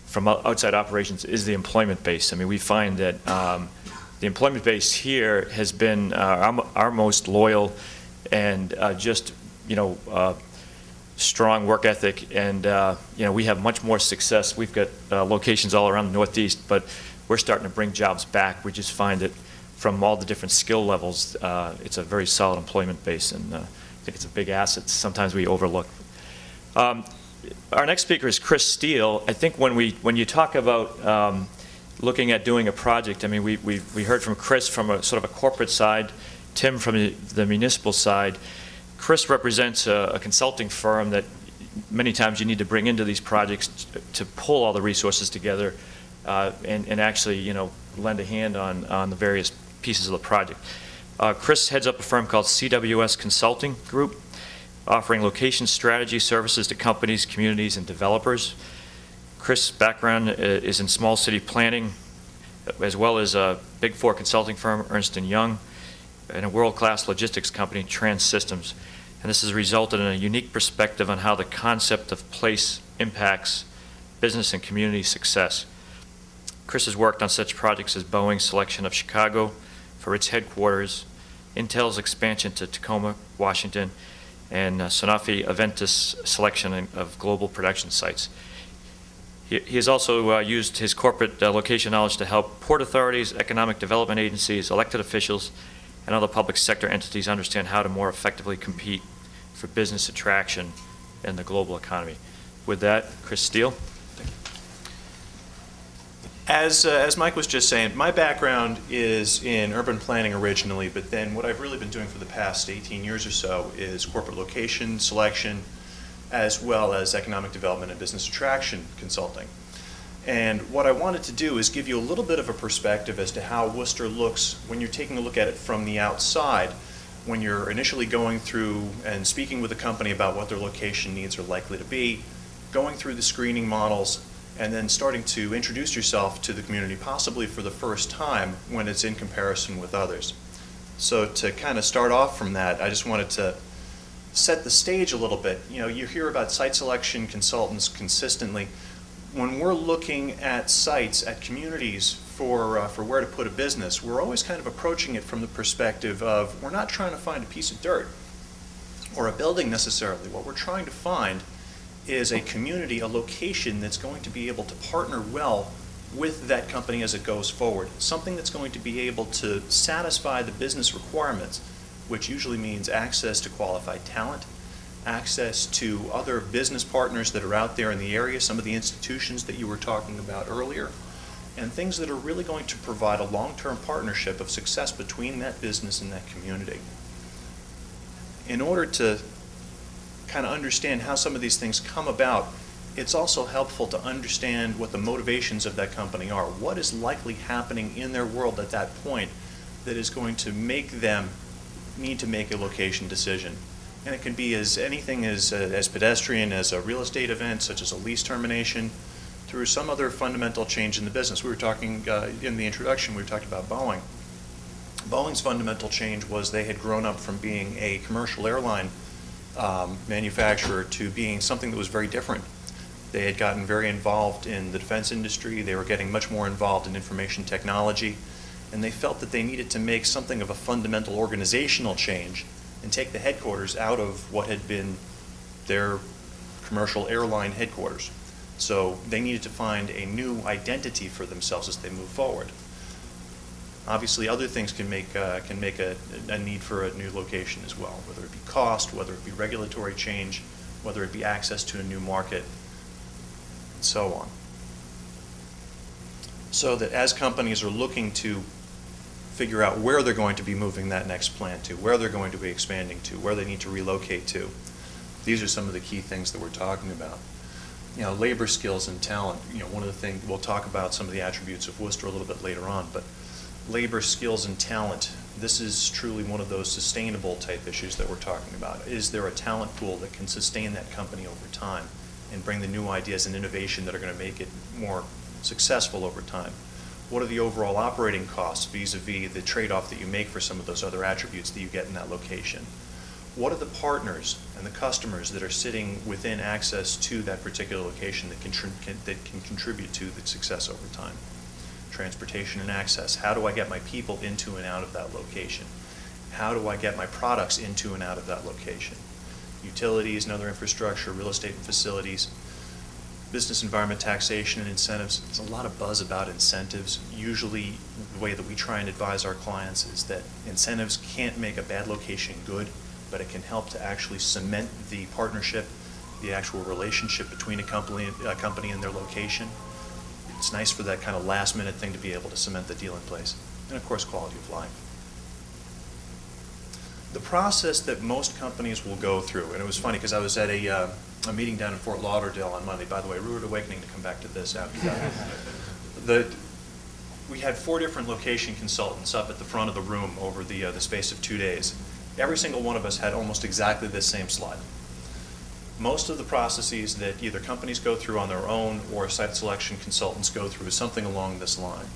S3: from outside operations, is the employment base. I mean, we find that the employment base here has been our most loyal and strong work ethic, and we have much more success. We've got locations all around the Northeast, but we're starting to bring jobs back. We just find that from all the different skill levels, it's a very solid employment base, and I think it's a big asset sometimes we overlook. Our next speaker is Chris Steele. I think when you talk about looking at doing a project, I mean, we heard from Chris from a sort of a corporate side, Tim from the municipal side. Chris represents a consulting firm that many times you need to bring into these projects to pull all the resources together and actually, you know, lend a hand on the various pieces of the project. Chris heads up a firm called CWS Consulting Group, offering location strategy services to companies, communities, and developers. Chris' background is in small city planning, as well as a Big Four consulting firm, Ernst & Young, and a world-class logistics company, Trans Systems. And this has resulted in a unique perspective on how the concept of place impacts business and community success. Chris has worked on such projects as Boeing's selection of Chicago for its headquarters, Intel's expansion to Tacoma, Washington, and Sanofi Aventis selection of global production sites. He has also used his corporate location knowledge to help port authorities, economic development agencies, elected officials, and other public sector entities understand how to more effectively compete for business attraction in the global economy. With that, Chris Steele.
S6: As Mike was just saying, my background is in urban planning originally, but then what I've really been doing for the past 18 years or so is corporate location selection, as well as economic development and business attraction consulting. And what I wanted to do is give you a little bit of a perspective as to how Worcester looks when you're taking a look at it from the outside, when you're initially going through and speaking with a company about what their location needs are likely to be, going through the screening models, and then starting to introduce yourself to the community, possibly for the first time when it's in comparison with others. So to kind of start off from that, I just wanted to set the stage a little bit. You know, you hear about site selection consultants consistently. When we're looking at sites, at communities for where to put a business, we're always kind of approaching it from the perspective of, we're not trying to find a piece of dirt or a building necessarily. What we're trying to find is a community, a location that's going to be able to partner well with that company as it goes forward. Something that's going to be able to satisfy the business requirements, which usually means access to qualified talent, access to other business partners that are out there in the area, some of the institutions that you were talking about earlier, and things that are really going to provide a long-term partnership of success between that business and that community. In order to kind of understand how some of these things come about, it's also helpful to understand what the motivations of that company are. What is likely happening in their world at that point that is going to make them need to make a location decision? And it can be anything as pedestrian as a real estate event, such as a lease termination, through some other fundamental change in the business. We were talking in the introduction, we talked about Boeing. Boeing's fundamental change was they had grown up from being a commercial airline manufacturer to being something that was very different. They had gotten very involved in the defense industry. They were getting much more involved in information technology, and they felt that they needed to make something of a fundamental organizational change and take the headquarters out of what had been their commercial airline headquarters. So they needed to find a new identity for themselves as they move forward. Obviously, other things can make a need for a new location as well, whether it be cost, whether it be regulatory change, whether it be access to a new market, and so on. So that as companies are looking to figure out where they're going to be moving that next plant to, where they're going to be expanding to, where they need to relocate to, these are some of the key things that we're talking about. You know, labor skills and talent. You know, one of the things, we'll talk about some of the attributes of Worcester a little bit later on, but labor skills and talent, this is truly one of those sustainable type issues that we're talking about. Is there a talent pool that can sustain that company over time and bring the new ideas and innovation that are going to make it more successful over time? What are the overall operating costs vis-a-vis the trade-off that you make for some of those other attributes that you get in that location? What are the partners and the customers that are sitting within access to that particular location that can contribute to the success over time? Transportation and access. How do I get my people into and out of that location? How do I get my products into and out of that location? Utilities and other infrastructure, real estate and facilities, business environment, taxation, and incentives. There's a lot of buzz about incentives. Usually, the way that we try and advise our clients is that incentives can't make a bad location good, but it can help to actually cement the partnership, the actual relationship between a company and their location. It's nice for that kind of last-minute thing to be able to cement the deal in place. And, of course, quality of life. The process that most companies will go through, and it was funny because I was at a meeting down in Fort Lauderdale on Monday. By the way, rude awakening to come back to this after that. We had 4 different location consultants up at the front of the room over the space of 2 days. Every single one of us had almost exactly this same slide. Most of the processes that either companies go through on their own or site selection consultants go through is something along this line,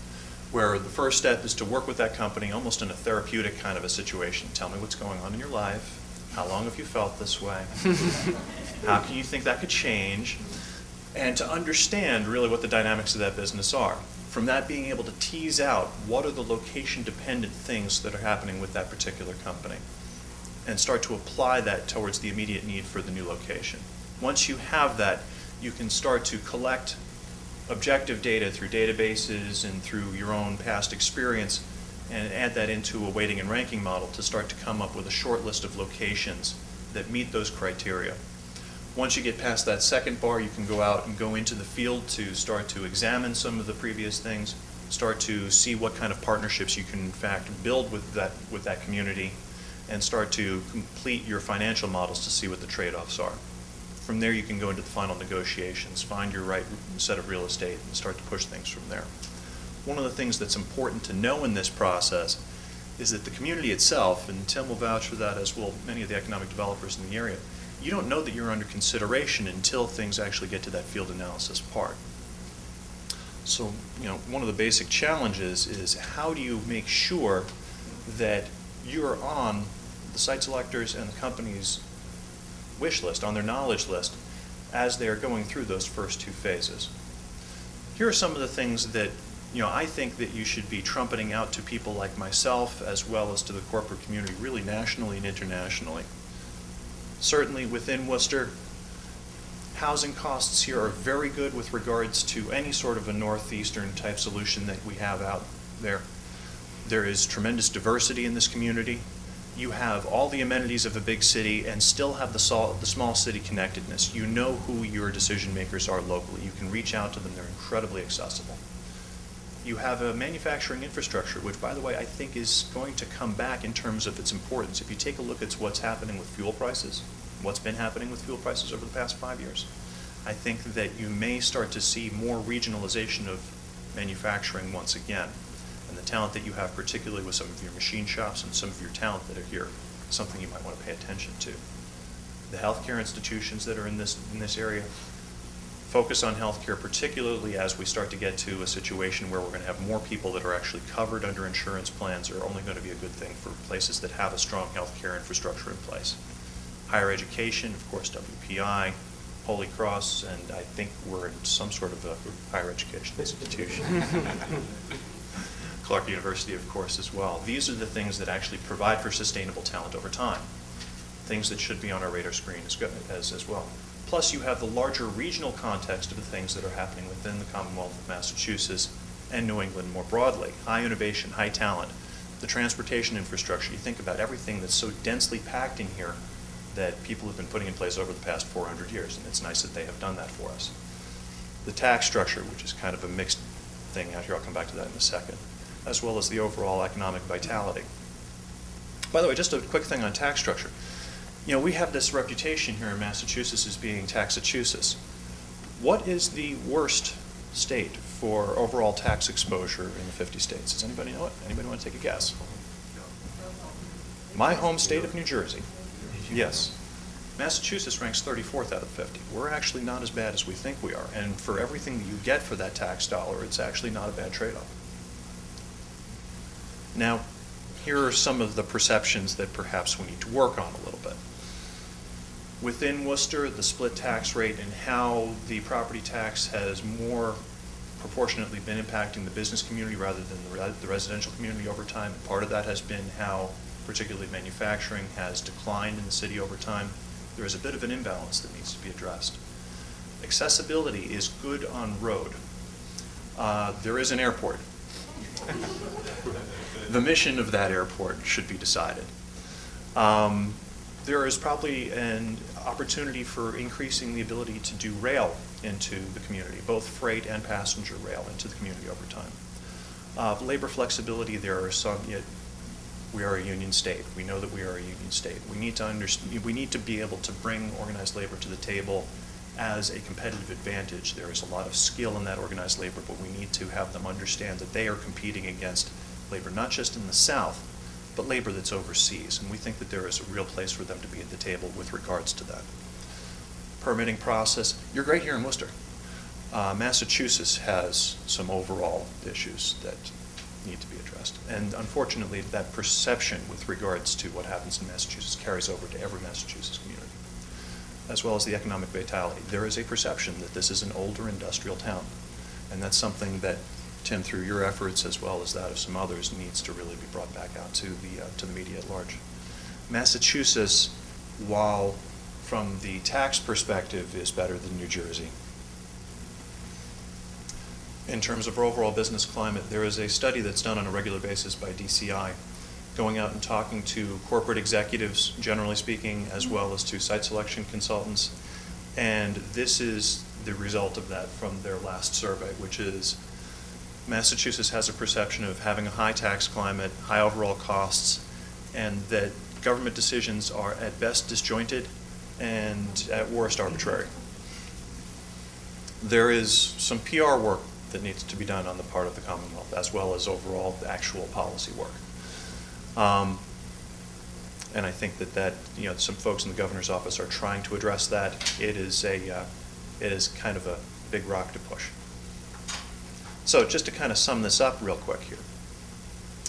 S6: where the first step is to work with that company almost in a therapeutic kind of a situation. Tell me what's going on in your life. How long have you felt this way? How can you think that could change? And to understand really what the dynamics of that business are. From that, being able to tease out what are the location-dependent things that are happening with that particular company, and start to apply that towards the immediate need for the new location. Once you have that, you can start to collect objective data through databases and through your own past experience and add that into a weighting and ranking model to start to come up with a short list of locations that meet those criteria. Once you get past that second bar, you can go out and go into the field to start to examine some of the previous things, start to see what kind of partnerships you can in fact build with that community, and start to complete your financial models to see what the trade-offs are. From there, you can go into the final negotiations, find your right set of real estate, and start to push things from there. One of the things that's important to know in this process is that the community itself, and Tim will vouch for that as will many of the economic developers in the area, you don't know that you're under consideration until things actually get to that field analysis part. So, one of the basic challenges is how do you make sure that you're on the site selectors and the company's wish list, on their knowledge list, as they are going through those first 2 phases. Here are some of the things that I think that you should be trumpeting out to people like myself as well as to the corporate community, really nationally and internationally. Certainly within Worcester, housing costs here are very good with regards to any sort of a northeastern type solution that we have out there. There is tremendous diversity in this community. You have all the amenities of a big city and still have the small city connectedness. You know who your decision makers are locally. You can reach out to them. They're incredibly accessible. You have a manufacturing infrastructure, which, by the way, I think is going to come back in terms of its importance. If you take a look at what's happening with fuel prices, what's been happening with fuel prices over the past 5 years, I think that you may start to see more regionalization of manufacturing once again. And the talent that you have, particularly with some of your machine shops and some of your talent that are here, is something you might want to pay attention to. The healthcare institutions that are in this area focus on healthcare, particularly as we start to get to a situation where we're going to have more people that are actually covered under insurance plans, are only going to be a good thing for places that have a strong healthcare infrastructure in place. Higher education, of course, WPI, Holy Cross, and I think we're in some sort of a higher education institution. Clark University, of course, as well. These are the things that actually provide for sustainable talent over time. Things that should be on our radar screen as well. Plus, you have the larger regional context of the things that are happening within the Commonwealth of Massachusetts and New England more broadly. High innovation, high talent, the transportation infrastructure. You think about everything that's so densely packed in here that people have been putting in place over the past 400 years, and it's nice that they have done that for us. The tax structure, which is kind of a mixed thing out here, I'll come back to that in a second, as well as the overall economic vitality. By the way, just a quick thing on tax structure. We have this reputation here in Massachusetts as being Taxachusetts. What is the worst state for overall tax exposure in the 50 states? Does anybody know it? Anybody want to take a guess? My home state of New Jersey. Yes. Massachusetts ranks 34th out of 50. We're actually not as bad as we think we are. And for everything that you get for that tax dollar, it's actually not a bad trade-off. Now, here are some of the perceptions that perhaps we need to work on a little bit. Within Worcester, the split tax rate and how the property tax has more proportionately been impacting the business community rather than the residential community over time. And part of that has been how particularly manufacturing has declined in the city over time. There is a bit of an imbalance that needs to be addressed. Accessibility is good on road. There is an airport. The mission of that airport should be decided. There is probably an opportunity for increasing the ability to do rail into the community, both freight and passenger rail into the community over time. Labor flexibility, there are some, yet we are a union state. We know that we are a union state. We need to be able to bring organized labor to the table as a competitive advantage. There is a lot of skill in that organized labor, but we need to have them understand that they are competing against labor, not just in the South, but labor that's overseas. And we think that there is a real place for them to be at the table with regards to that. Permitting process, you're great here in Worcester. Massachusetts has some overall issues that need to be addressed. And unfortunately, that perception with regards to what happens in Massachusetts carries over to every Massachusetts community, as well as the economic vitality. There is a perception that this is an older industrial town, and that's something that, Tim, through your efforts as well as that of some others, needs to really be brought back out to the media at large. Massachusetts, while from the tax perspective is better than New Jersey, in terms of overall business climate, there is a study that's done on a regular basis by DCI, going out and talking to corporate executives, generally speaking, as well as to site selection consultants. And this is the result of that from their last survey, which is Massachusetts has a perception of having a high tax climate, high overall costs, and that government decisions are at best disjointed and at worst arbitrary. There is some PR work that needs to be done on the part of the Commonwealth, as well as overall actual policy work. And I think that some folks in the governor's office are trying to address that. It is kind of a big rock to push. So just to kind of sum this up real quick here,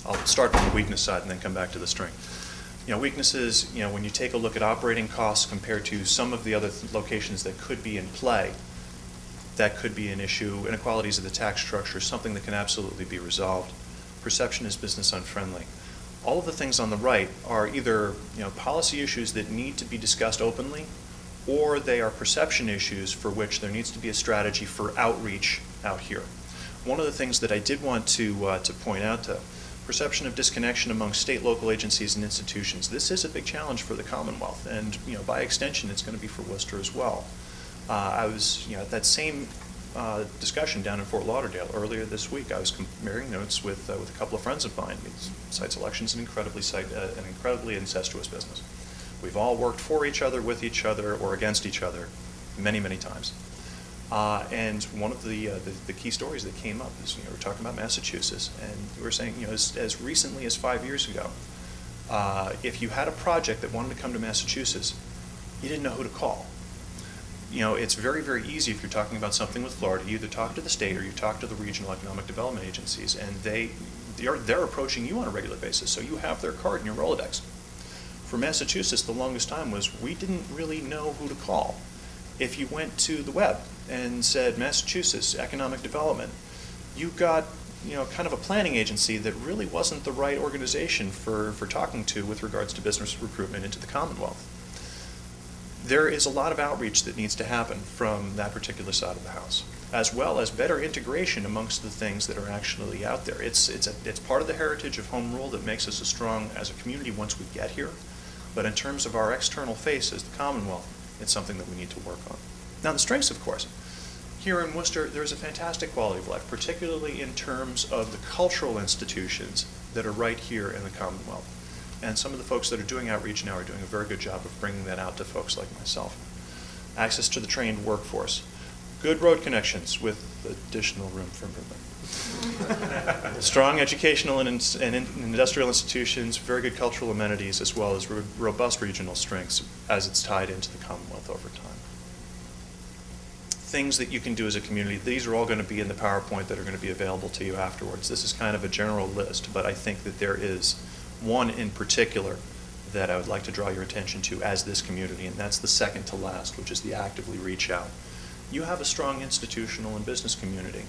S6: I'll start from the weakness side and then come back to the strength. Weaknesses, when you take a look at operating costs compared to some of the other locations that could be in play, that could be an issue. Inequalities of the tax structure, something that can absolutely be resolved. Perception is business unfriendly. All of the things on the right are either policy issues that need to be discussed openly, or they are perception issues for which there needs to be a strategy for outreach out here. One of the things that I did want to point out, perception of disconnection among state, local agencies, and institutions. This is a big challenge for the Commonwealth, and by extension, it's going to be for Worcester as well. I was at that same discussion down in Fort Lauderdale earlier this week. I was comparing notes with a couple of friends of mine. Site selection is an incredibly incestuous business. We've all worked for each other, with each other, or against each other many, many times. And one of the key stories that came up is we're talking about Massachusetts, and we were saying as recently as 5 years ago, if you had a project that wanted to come to Massachusetts, you didn't know who to call. It's very, very easy if you're talking about something with Florida. You either talk to the state or you talk to the regional economic development agencies, and they're approaching you on a regular basis, so you have their card in your Rolodex. For Massachusetts, the longest time was we didn't really know who to call. If you went to the web and said Massachusetts Economic Development, you got kind of a planning agency that really wasn't the right organization for talking to with regards to business recruitment into the Commonwealth. There is a lot of outreach that needs to happen from that particular side of the house, as well as better integration amongst the things that are actually out there. It's part of the heritage of home rule that makes us as strong as a community once we get here. But in terms of our external face as the Commonwealth, it's something that we need to work on. Now, the strengths, of course. Here in Worcester, there's a fantastic quality of life, particularly in terms of the cultural institutions that are right here in the Commonwealth. And some of the folks that are doing outreach now are doing a very good job of bringing that out to folks like myself. Access to the trained workforce. Good road connections with additional room for improvement. Strong educational and industrial institutions, very good cultural amenities, as well as robust regional strengths as it's tied into the Commonwealth over time. Things that you can do as a community, these are all going to be in the PowerPoint that are going to be available to you afterwards. This is kind of a general list, but I think that there is one in particular that I would like to draw your attention to as this community, and that's the second to last, which is the actively reach out. You have a strong institutional and business community.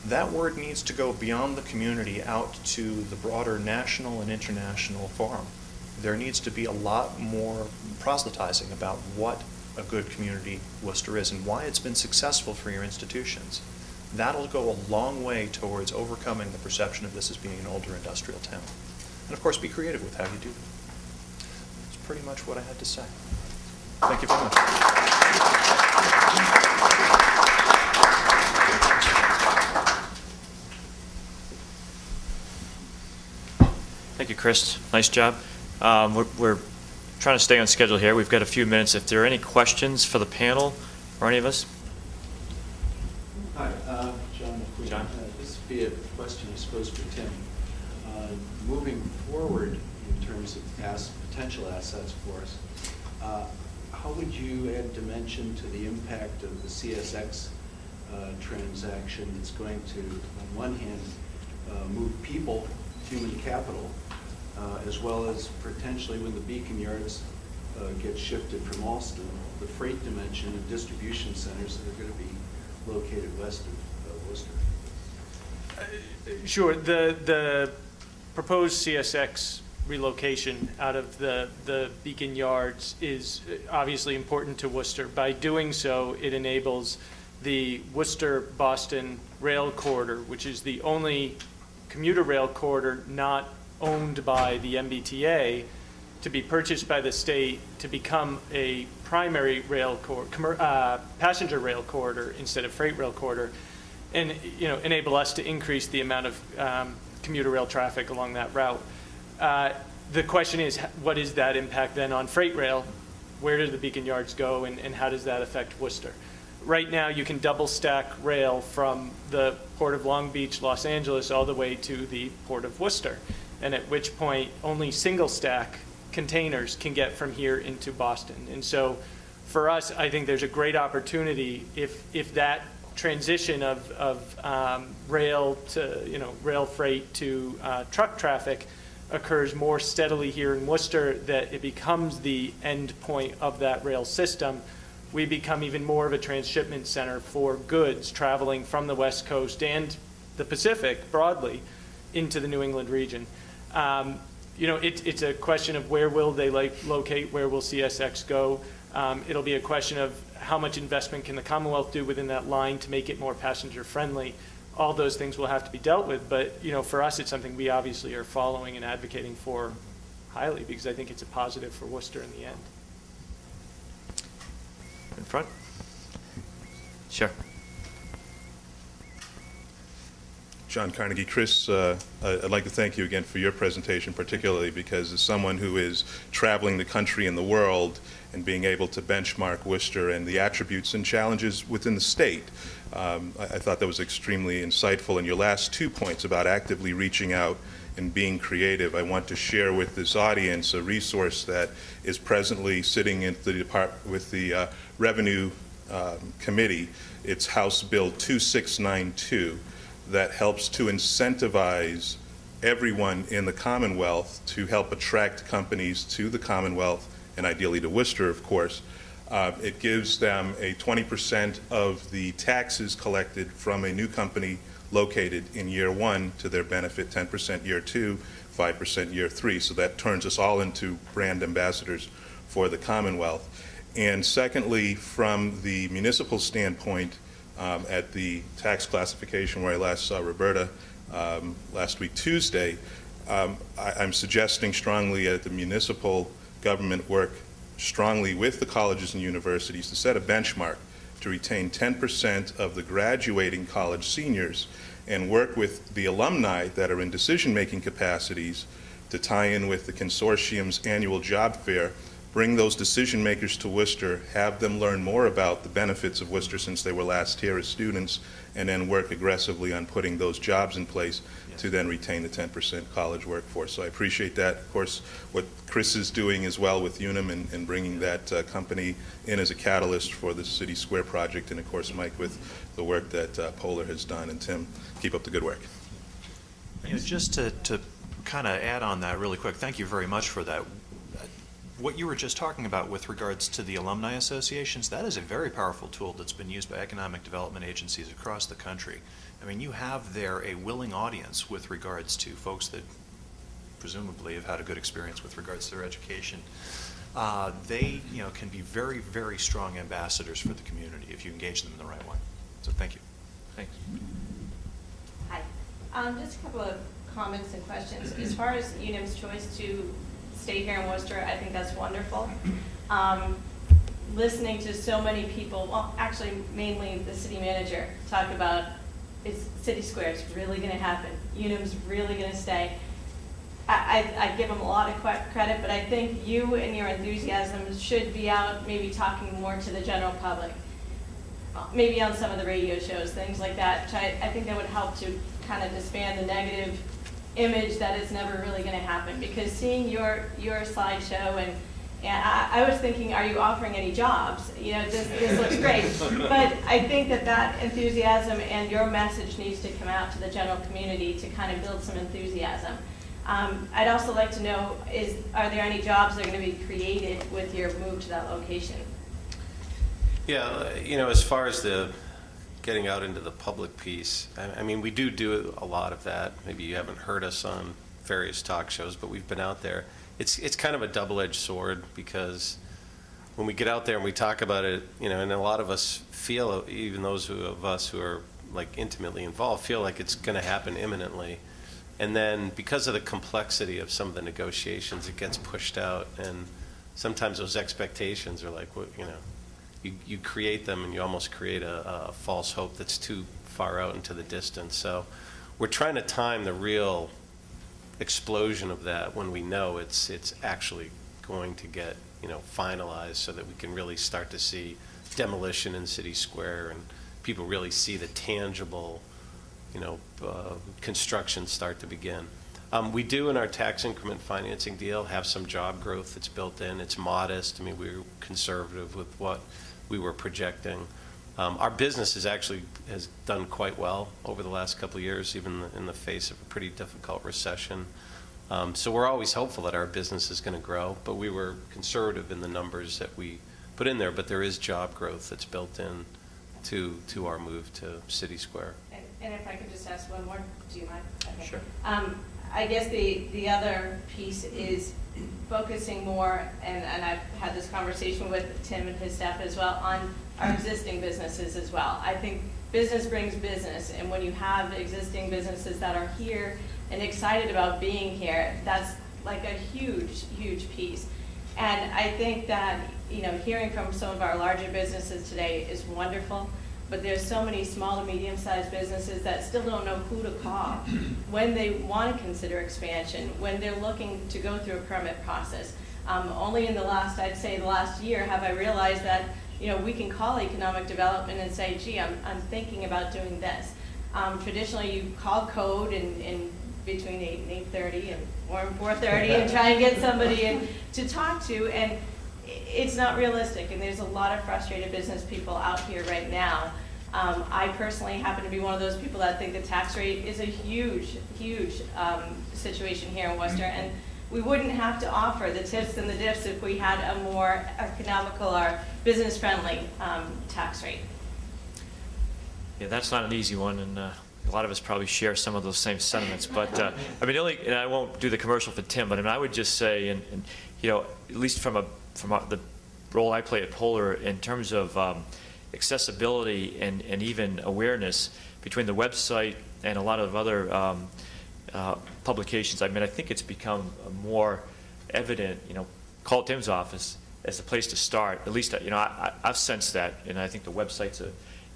S6: That word needs to go beyond the community out to the broader national and international forum. There needs to be a lot more proselytizing about what a good community Worcester is and why it's been successful for your institutions. That'll go a long way towards overcoming the perception of this as being an older industrial town. And of course, be creative with how you do it. That's pretty much what I had to say. Thank you very much.
S3: Thank you, Chris. Nice job. We're trying to stay on schedule here. We've got a few minutes. If there are any questions for the panel or any of us?
S7: Hi, John McQueen.
S3: John.
S7: This would be a question, I suppose, for Tim. Moving forward in terms of potential assets for us, how would you add dimension to the impact of the CSX transaction that's going to, on one hand, move people, human capital, as well as potentially when the Beacon Yards get shifted from Alston, the freight dimension and distribution centers that are going to be located west of Worcester?
S5: Sure. The proposed CSX relocation out of the Beacon Yards is obviously important to Worcester. By doing so, it enables the Worcester-Boston rail corridor, which is the only commuter rail corridor not owned by the MBTA, to be purchased by the state to become a primary rail passenger rail corridor instead of freight rail corridor, and enable us to increase the amount of commuter rail traffic along that route. The question is, what is that impact then on freight rail? Where do the Beacon Yards go, and how does that affect Worcester? Right now, you can double stack rail from the Port of Long Beach, Los Angeles, all the way to the Port of Worcester, and at which point only single stack containers can get from here into Boston. And so for us, I think there's a great opportunity if that transition of rail to, rail freight to truck traffic occurs more steadily here in Worcester, that it becomes the end point of that rail system. We become even more of a transshipment center for goods traveling from the West Coast and the Pacific broadly into the New England region. It's a question of where will they locate, where will CSX go? It'll be a question of how much investment can the Commonwealth do within that line to make it more passenger friendly. All those things will have to be dealt with, but for us, it's something we obviously are following and advocating for highly, because I think it's a positive for Worcester in the end.
S3: In front? Sure.
S8: John Carnegie. Chris, I'd like to thank you again for your presentation, particularly because as someone who is traveling the country and the world and being able to benchmark Worcester and the attributes and challenges within the state, I thought that was extremely insightful. And your last 2 points about actively reaching out and being creative, I want to share with this audience a resource that is presently sitting in the department with the Revenue Committee. It's House Bill 2692. That helps to incentivize everyone in the Commonwealth to help attract companies to the Commonwealth, and ideally to Worcester, of course. It gives them a 20% of the taxes collected from a new company located in year 1 to their benefit, 10% year 2, 5% year 3. So that turns us all into brand ambassadors for the Commonwealth. And secondly, from the municipal standpoint, at the tax classification where I last saw Roberta last week Tuesday, I'm suggesting strongly that the municipal government work strongly with the colleges and universities to set a benchmark to retain 10% of the graduating college seniors and work with the alumni that are in decision-making capacities to tie in with the consortium's annual job fair, bring those decision makers to Worcester, have them learn more about the benefits of Worcester since they were last here as students, and then work aggressively on putting those jobs in place to then retain the 10% college workforce. So I appreciate that. Of course, what Chris is doing as well with Unum and bringing that company in as a catalyst for the City Square project, and of course, Mike, with the work that Polar has done, and Tim, keep up the good work.
S6: Just to kind of add on that really quick, thank you very much for that. What you were just talking about with regards to the alumni associations, that is a very powerful tool that's been used by economic development agencies across the country. I mean, you have there a willing audience with regards to folks that presumably have had a good experience with regards to their education they, can be very, very strong ambassadors for the community if you engage them in the right way. So thank you.
S3: Thanks.
S9: Hi. Just a couple of comments and questions. As far as UNIM's choice to stay here in Worcester, I think that's wonderful. Listening to so many people, well, actually mainly the city manager, talk about it's City Square, it's really going to happen. UNIM's really going to stay. I give them a lot of credit, but I think you and your enthusiasm should be out maybe talking more to the general public. Maybe on some of the radio shows, things like that. Which I think that would help to kind of disband the negative image that it's never really going to happen. Because seeing your slideshow and I was thinking, are you offering any jobs? This looks great. But I think that enthusiasm and your message needs to come out to the general community to kind of build some enthusiasm. I'd also like to know, are there any jobs that are going to be created with your move to that location?
S4: Yeah, as far as the getting out into the public piece, I mean, we do a lot of that. Maybe you haven't heard us on various talk shows, but we've been out there. It's kind of a double-edged sword, because when we get out there and we talk about it, and a lot of us feel, even those of us who are like intimately involved, feel like it's going to happen imminently. And then because of the complexity of some of the negotiations, it gets pushed out, and sometimes those expectations are like, you create them and you almost create a false hope that's too far out into the distance. So we're trying to time the real explosion of that when we know it's actually going to get finalized, so that we can really start to see demolition in City Square and people really see the tangible construction start to begin. We do, in our tax increment financing deal, have some job growth that's built in. It's modest. I mean, we were conservative with what we were projecting. Our business has done quite well over the last couple of years, even in the face of a pretty difficult recession. So we're always hopeful that our business is going to grow, but we were conservative in the numbers that we put in there. But there is job growth that's built in to our move to City Square.
S9: And if I could just ask one more, do you mind? Okay.
S3: Sure.
S9: I guess the other piece is focusing more, and I've had this conversation with Tim and his staff as well, on our existing businesses as well. I think business brings business, and when you have existing businesses that are here and excited about being here, that's like a huge, huge piece. And I think that, hearing from some of our larger businesses today is wonderful, but there's so many small to medium-sized businesses that still don't know who to call when they want to consider expansion, when they're looking to go through a permit process. Only in the last year have I realized that, we can call economic development and say, gee, I'm thinking about doing this. Traditionally, you call code in between 8 and 8:30 or 4:30 and try and get somebody in to talk to, and it's not realistic, and there's a lot of frustrated business people out here right now. I personally happen to be one of those people that think the tax rate is a huge, huge situation here in Worcester, and we wouldn't have to offer the tips and the diffs if we had a more economical or business-friendly tax rate.
S3: Yeah, that's not an easy one, and a lot of us probably share some of those same sentiments. But and I won't do the commercial for Tim, but I would just say, and at least from the role I play at Polar, in terms of accessibility and even awareness between the website and a lot of other publications, I think it's become more evident. Call Tim's office as a place to start. At least I've sensed that, and I think the websites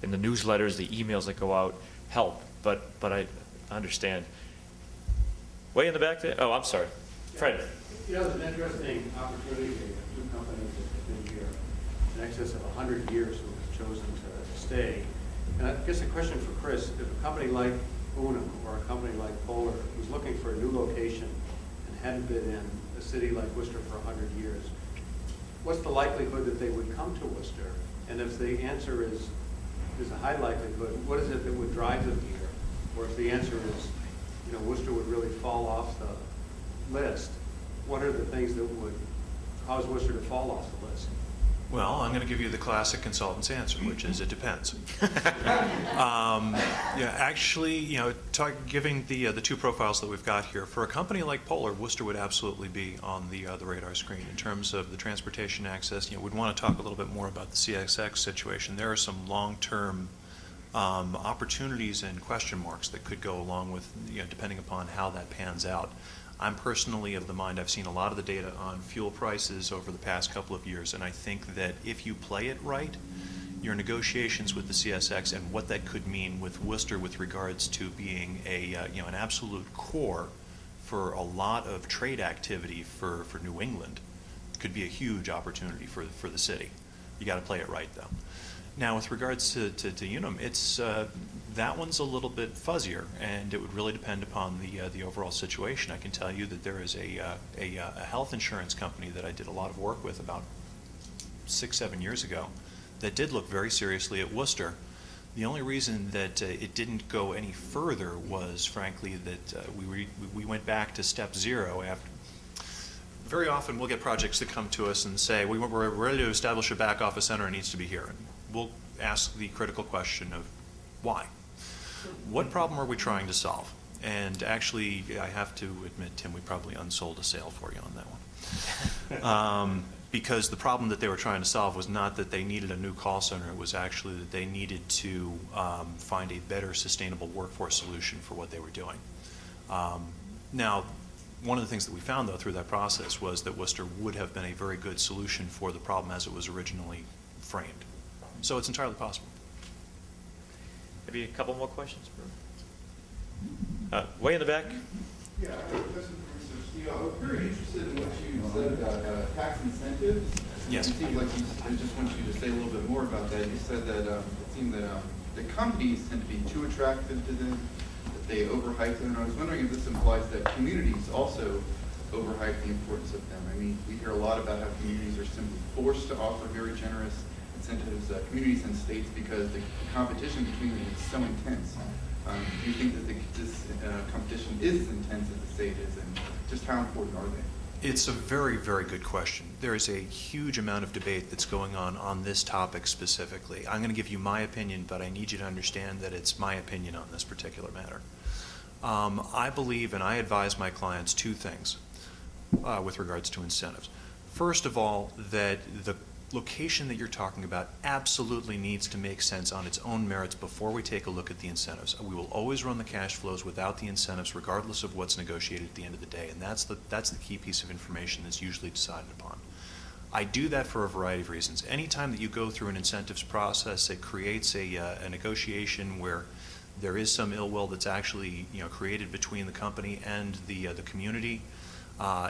S3: and the newsletters, the emails that go out help. But I understand. Way in the back there? Oh, I'm sorry. Fred.
S7: It's an interesting opportunity. Two companies that have been here in excess of 100 years who have chosen to stay. And I guess a question for Chris, if a company like Unum or a company like Polar was looking for a new location and hadn't been in a city like Worcester for 100 years, what's the likelihood that they would come to Worcester? And if the answer is there's a high likelihood, what is it that would drive them here? Or if the answer is, Worcester would really fall off the list, what are the things that would cause Worcester to fall off the list?
S6: Well, I'm going to give you the classic consultant's answer, which is it depends. Yeah, actually, giving the two profiles that we've got here, for a company like Polar, Worcester would absolutely be on the radar screen in terms of the transportation access. We'd want to talk a little bit more about the CSX situation. There are some long-term opportunities and question marks that could go along with, depending upon how that pans out. I'm personally of the mind, I've seen a lot of the data on fuel prices over the past couple of years, and I think that if you play it right, your negotiations with the CSX and what that could mean with Worcester with regards to being an absolute core for a lot of trade activity for New England could be a huge opportunity for the city. You got to play it right, though. Now, with regards to Unum, it's that one's a little bit fuzzier, and it would really depend upon the overall situation. I can tell you that there is a health insurance company that I did a lot of work with about 6-7 years ago that did look very seriously at Worcester. The only reason that it didn't go any further was, frankly, that we went back to step zero after. Very often we'll get projects that come to us and say, we're ready to establish a back office center, it needs to be here. And we'll ask the critical question of why? What problem are we trying to solve? And actually, I have to admit, Tim, we probably unsold a sale for you on that one. Because the problem that they were trying to solve was not that they needed a new call center, it was actually that they needed to find a better sustainable workforce solution for what they were doing. Now, one of the things that we found, though, through that process was that Worcester would have been a very good solution for the problem as it was originally framed. So it's entirely possible.
S3: Maybe a couple more questions? Way in the back.
S10: Yeah, I have a question for Mr. Steele. I was very interested in what you said about tax incentives.
S6: Yes.
S10: It seemed like I just want you to say a little bit more about that. You said that it seemed that the companies tend to be too attractive to them, that they overhype them. And I was wondering if this implies that communities also overhype the importance of them. I mean, we hear a lot about how communities are simply forced to offer very generous incentives, communities and states, because the competition between them is so intense. Do you think that this competition is as intense as the state is, and just how important are they?
S6: It's a very, very good question. There is a huge amount of debate that's going on this topic specifically. I'm going to give you my opinion, but I need you to understand that it's my opinion on this particular matter. I believe, and I advise my clients, two things with regards to incentives. First of all, that the location that you're talking about absolutely needs to make sense on its own merits before we take a look at the incentives. We will always run the cash flows without the incentives, regardless of what's negotiated at the end of the day, and that's the key piece of information that's usually decided upon. I do that for a variety of reasons. Anytime that you go through an incentives process, it creates a negotiation where there is some ill will that's actually created between the company and the community.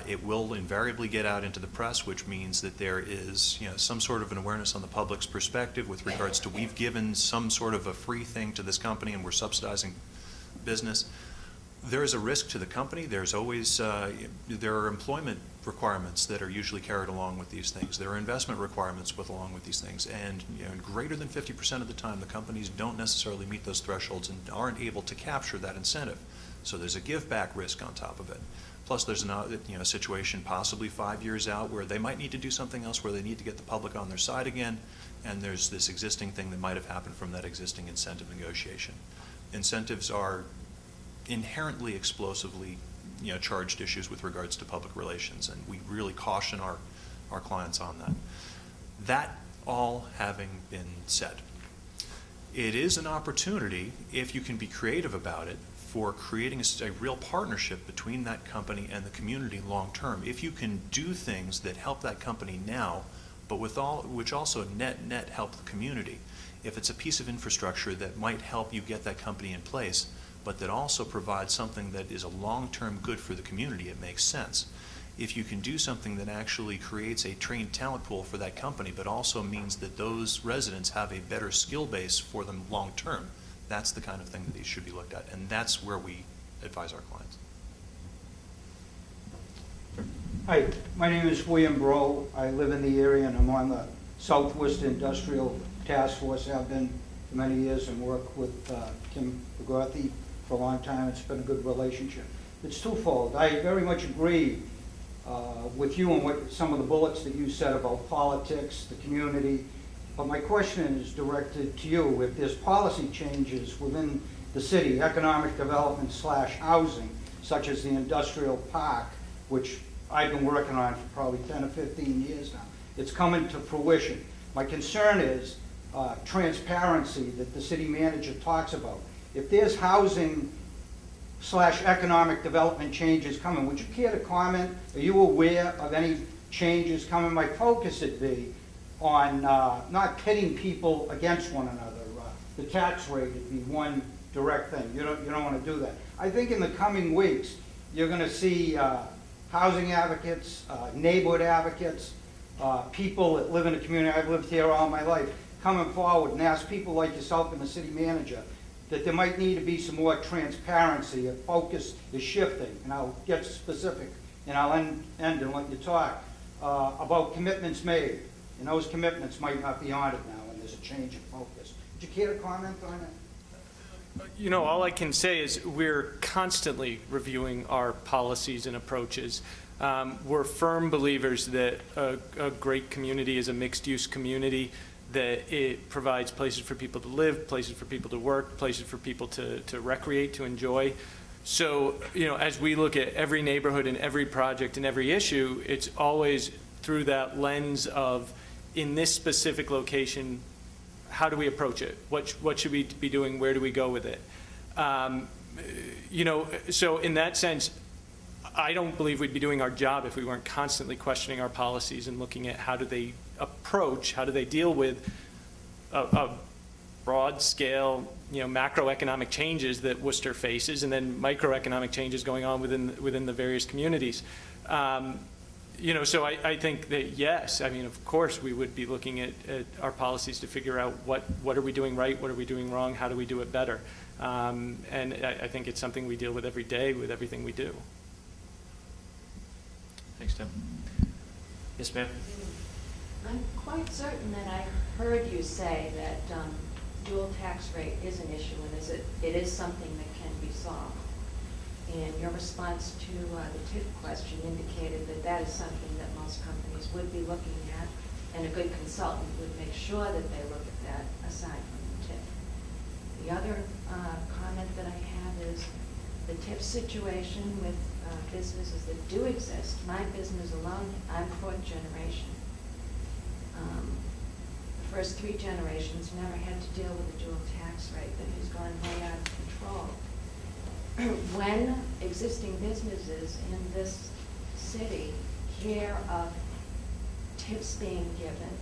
S6: It will invariably get out into the press, which means that there is some sort of an awareness on the public's perspective with regards to we've given some sort of a free thing to this company and we're subsidizing business. There is a risk to the company. There's always there are employment requirements that are usually carried along with these things. There are investment requirements along with these things, and greater than 50% of the time the companies don't necessarily meet those thresholds and aren't able to capture that incentive. So there's a give back risk on top of it. Plus, there's a situation possibly 5 years out where they might need to do something else, where they need to get the public on their side again, and there's this existing thing that might have happened from that existing incentive negotiation. Incentives are inherently explosively charged issues with regards to public relations, and we really caution our clients on that. That all having been said, it is an opportunity, if you can be creative about it, for creating a real partnership between that company and the community long term. If you can do things that help that company now, but which also net help the community. If it's a piece of infrastructure that might help you get that company in place, but that also provides something that is a long-term good for the community, it makes sense. If you can do something that actually creates a trained talent pool for that company, but also means that those residents have a better skill base for them long term, that's the kind of thing that these should be looked at, and that's where we advise our clients.
S11: Hi, my name is William Bro. I live in the area, and I'm on the Southwest Industrial Task Force. I've been for many years and worked with Kim McGarthy for a long time. It's been a good relationship. It's twofold. I very much agree with you and what some of the bullets that you said about politics, the community. But my question is directed to you. If there's policy changes within the city, economic development / housing, such as the industrial park, which I've been working on for probably 10 or 15 years now, it's coming to fruition. My concern is transparency that the city manager talks about. If there's housing / economic development changes coming, would you care to comment? Are you aware of any changes coming? My focus would be on not pitting people against one another. The tax rate would be one direct thing. You don't want to do that. I think in the coming weeks, you're going to see housing advocates, neighborhood advocates, people that live in the community. I've lived here all my life, coming forward and ask people like yourself and the city manager that there might need to be some more transparency. A focus is shifting, and I'll get specific, and I'll end and let you talk about commitments made, and those commitments might not be on it now, and there's a change in focus. Would you care to comment on it?
S5: You know, all I can say is we're constantly reviewing our policies and approaches. We're firm believers that a great community is a mixed-use community, that it provides places for people to live, places for people to work, places for people to recreate, to enjoy. So, you know, as we look at every neighborhood and every project and every issue, it's always through that lens of, in this specific location, how do we approach it? What should we be doing? Where do we go with it? You know, so in that sense, I don't believe we'd be doing our job if we weren't constantly questioning our policies and looking at how do they approach, how do they deal with a broad scale, you know, macroeconomic changes that Worcester faces, and then microeconomic changes going on within the various communities. You know, so I think that, yes, I mean, of course, we would be looking at our policies to figure out what are we doing right, what are we doing wrong, how do we do it better. And I think it's something we deal with every day with everything we do.
S3: Thanks, Tim. Yes, ma'am?
S12: I'm quite certain that I heard you say that dual tax rate is an issue, and it is something that can be solved. And your response to the TIF question indicated that that is something that most companies would be looking at, and a good consultant would make sure that they look at that aside from the TIF. The other comment that I have is the TIF situation with businesses that do exist. My business alone, I'm fourth generation. The first 3 generations never had to deal with a dual tax rate that has gone way out of control. When existing businesses in this city hear of tips being given,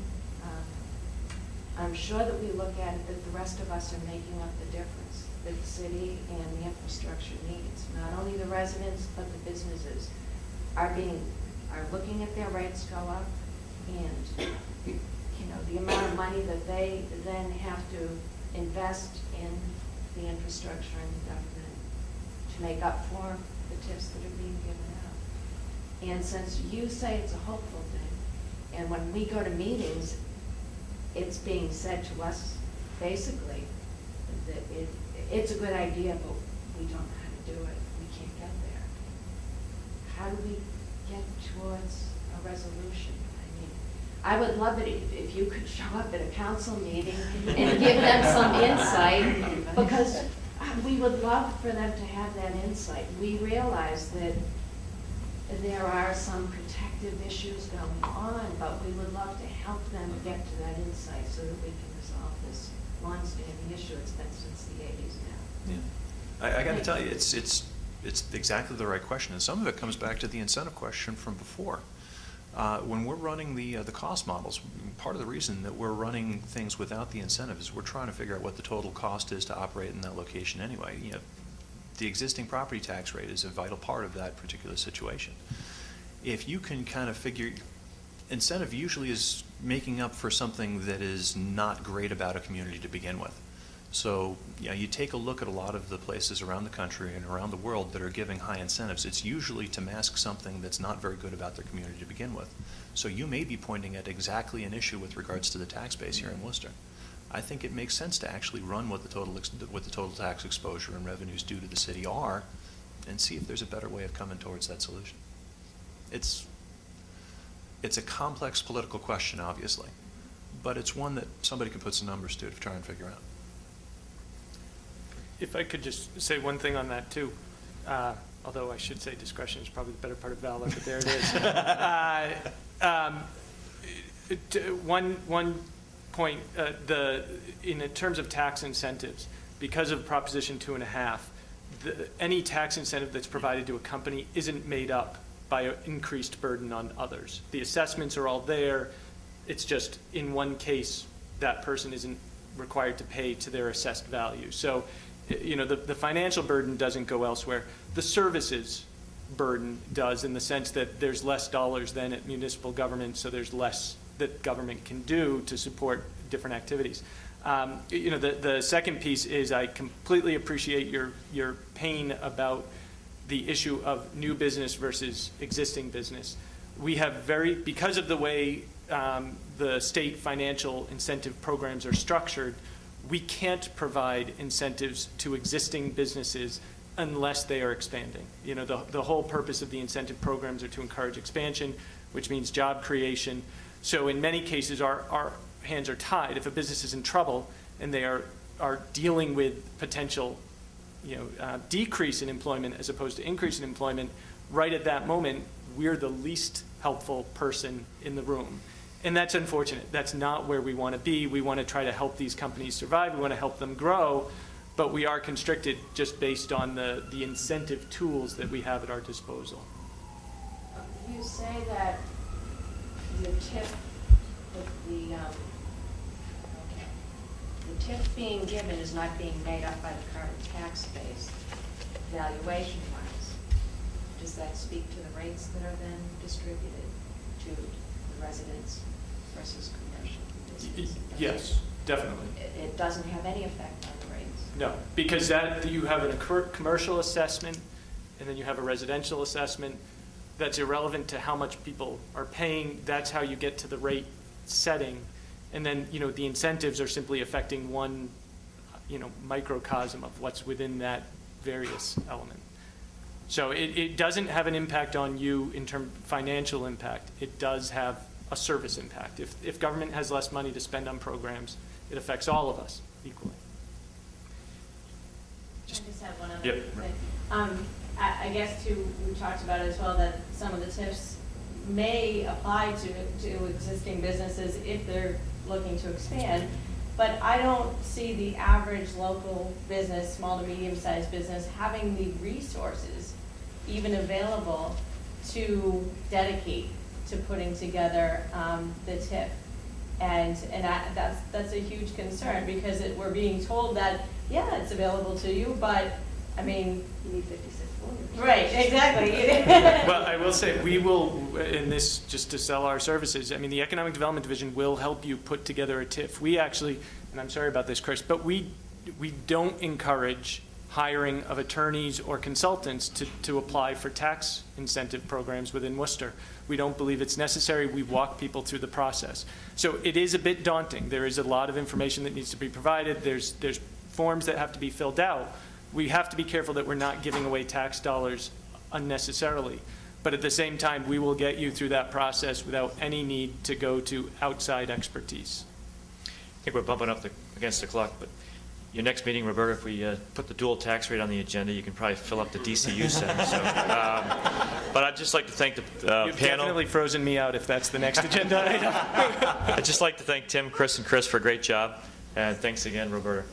S12: I'm sure that we look at it that the rest of us are making up the difference that the city and the infrastructure needs. Not only the residents, but the businesses are looking at their rates go up, and you know, the amount of money that they then have to invest in the infrastructure and the government to make up for the tips that are being given out. And since you say it's a hopeful thing, and when we go to meetings, it's being said to us basically that it's a good idea, but we don't know how to do it. We can't get there. How do we get towards a resolution? I mean, I would love it if you could show up at a council meeting and give them some insight, because we would love for them to have that insight. We realize that there are some protective issues going on, but we would love to help them get to that insight so that we can resolve this long-standing issue. It's been since the 80s now.
S6: Yeah. I got to tell you, it's exactly the right question, and some of it comes back to the incentive question from before. When we're running the cost models, part of the reason that we're running things without the incentive is we're trying to figure out what the total cost is to operate in that location anyway. You know, the existing property tax rate is a vital part of that particular situation. If you can kind of figure, incentive usually is making up for something that is not great about a community to begin with. So, yeah, you take a look at a lot of the places around the country and around the world that are giving high incentives, it's usually to mask something that's not very good about their community to begin with. So you may be pointing at exactly an issue with regards to the tax base here in Worcester. I think it makes sense to actually run what the total tax exposure and revenues due to the city are, and see if there's a better way of coming towards that solution. It's It's a complex political question, obviously, but it's one that somebody can put some numbers to try and figure out.
S5: If I could just say one thing on that too, although I should say discretion is probably the better part of valor, but there it is. One point, in terms of tax incentives, because of Proposition 2.5, any tax incentive that's provided to a company isn't made up by an increased burden on others. The assessments are all there. It's just in one case that person isn't required to pay to their assessed value. So, the financial burden doesn't go elsewhere. The services burden does, in the sense that there's less dollars than at municipal government, so there's less that government can do to support different activities. The second piece is I completely appreciate your pain about the issue of new business versus existing business. We have because of the way the state financial incentive programs are structured, we can't provide incentives to existing businesses unless they are expanding. The whole purpose of the incentive programs are to encourage expansion, which means job creation. So in many cases, our hands are tied. If a business is in trouble and they are dealing with potential decrease in employment as opposed to increase in employment, right at that moment, we're the least helpful person in the room. And that's unfortunate. That's not where we want to be. We want to try to help these companies survive. We want to help them grow, but we are constricted just based on the incentive tools that we have at our disposal.
S12: You say that the tip, the tip being given is not being made up by the current tax base, valuation-wise. Does that speak to the rates that are then distributed to the residents versus commercial business?
S5: Yes, definitely.
S12: It doesn't have any effect on the rates?
S5: No, because you have a commercial assessment and then you have a residential assessment. That's irrelevant to how much people are paying. That's how you get to the rate setting. And then, the incentives are simply affecting one, microcosm of what's within that various element. So it doesn't have an impact on you in terms of financial impact. It does have a service impact. If government has less money to spend on programs, it affects all of us equally.
S9: I just have one other
S5: Yep.
S9: thing. I guess too, we talked about as well that some of the tips may apply to existing businesses if they're looking to expand, but I don't see the average local business, small to medium-sized business, having the resources even available to dedicate to putting together the tip. And that's a huge concern, because we're being told that, yeah, it's available to you, but, I mean...
S12: You need 56 voters.
S9: Right, exactly.
S5: Well, I will say, we will, in this, just to sell our services, I mean, the Economic Development Division will help you put together a TIF. We actually, and I'm sorry about this, Chris, but we don't encourage hiring of attorneys or consultants to apply for tax incentive programs within Worcester. We don't believe it's necessary. We walk people through the process. So it is a bit daunting. There is a lot of information that needs to be provided. There's forms that have to be filled out. We have to be careful that we're not giving away tax dollars unnecessarily. But at the same time, we will get you through that process without any need to go to outside expertise.
S3: I think we're bumping up against the clock, but your next meeting, Roberta, if we put the dual tax rate on the agenda, you can probably fill up the DCU Center. So, but I'd just like to thank the
S5: You've
S3: panel.
S5: definitely frozen me out if that's the next agenda item.
S3: I'd just like to thank Tim, Chris, and Chris for a great job. And thanks again, Roberta.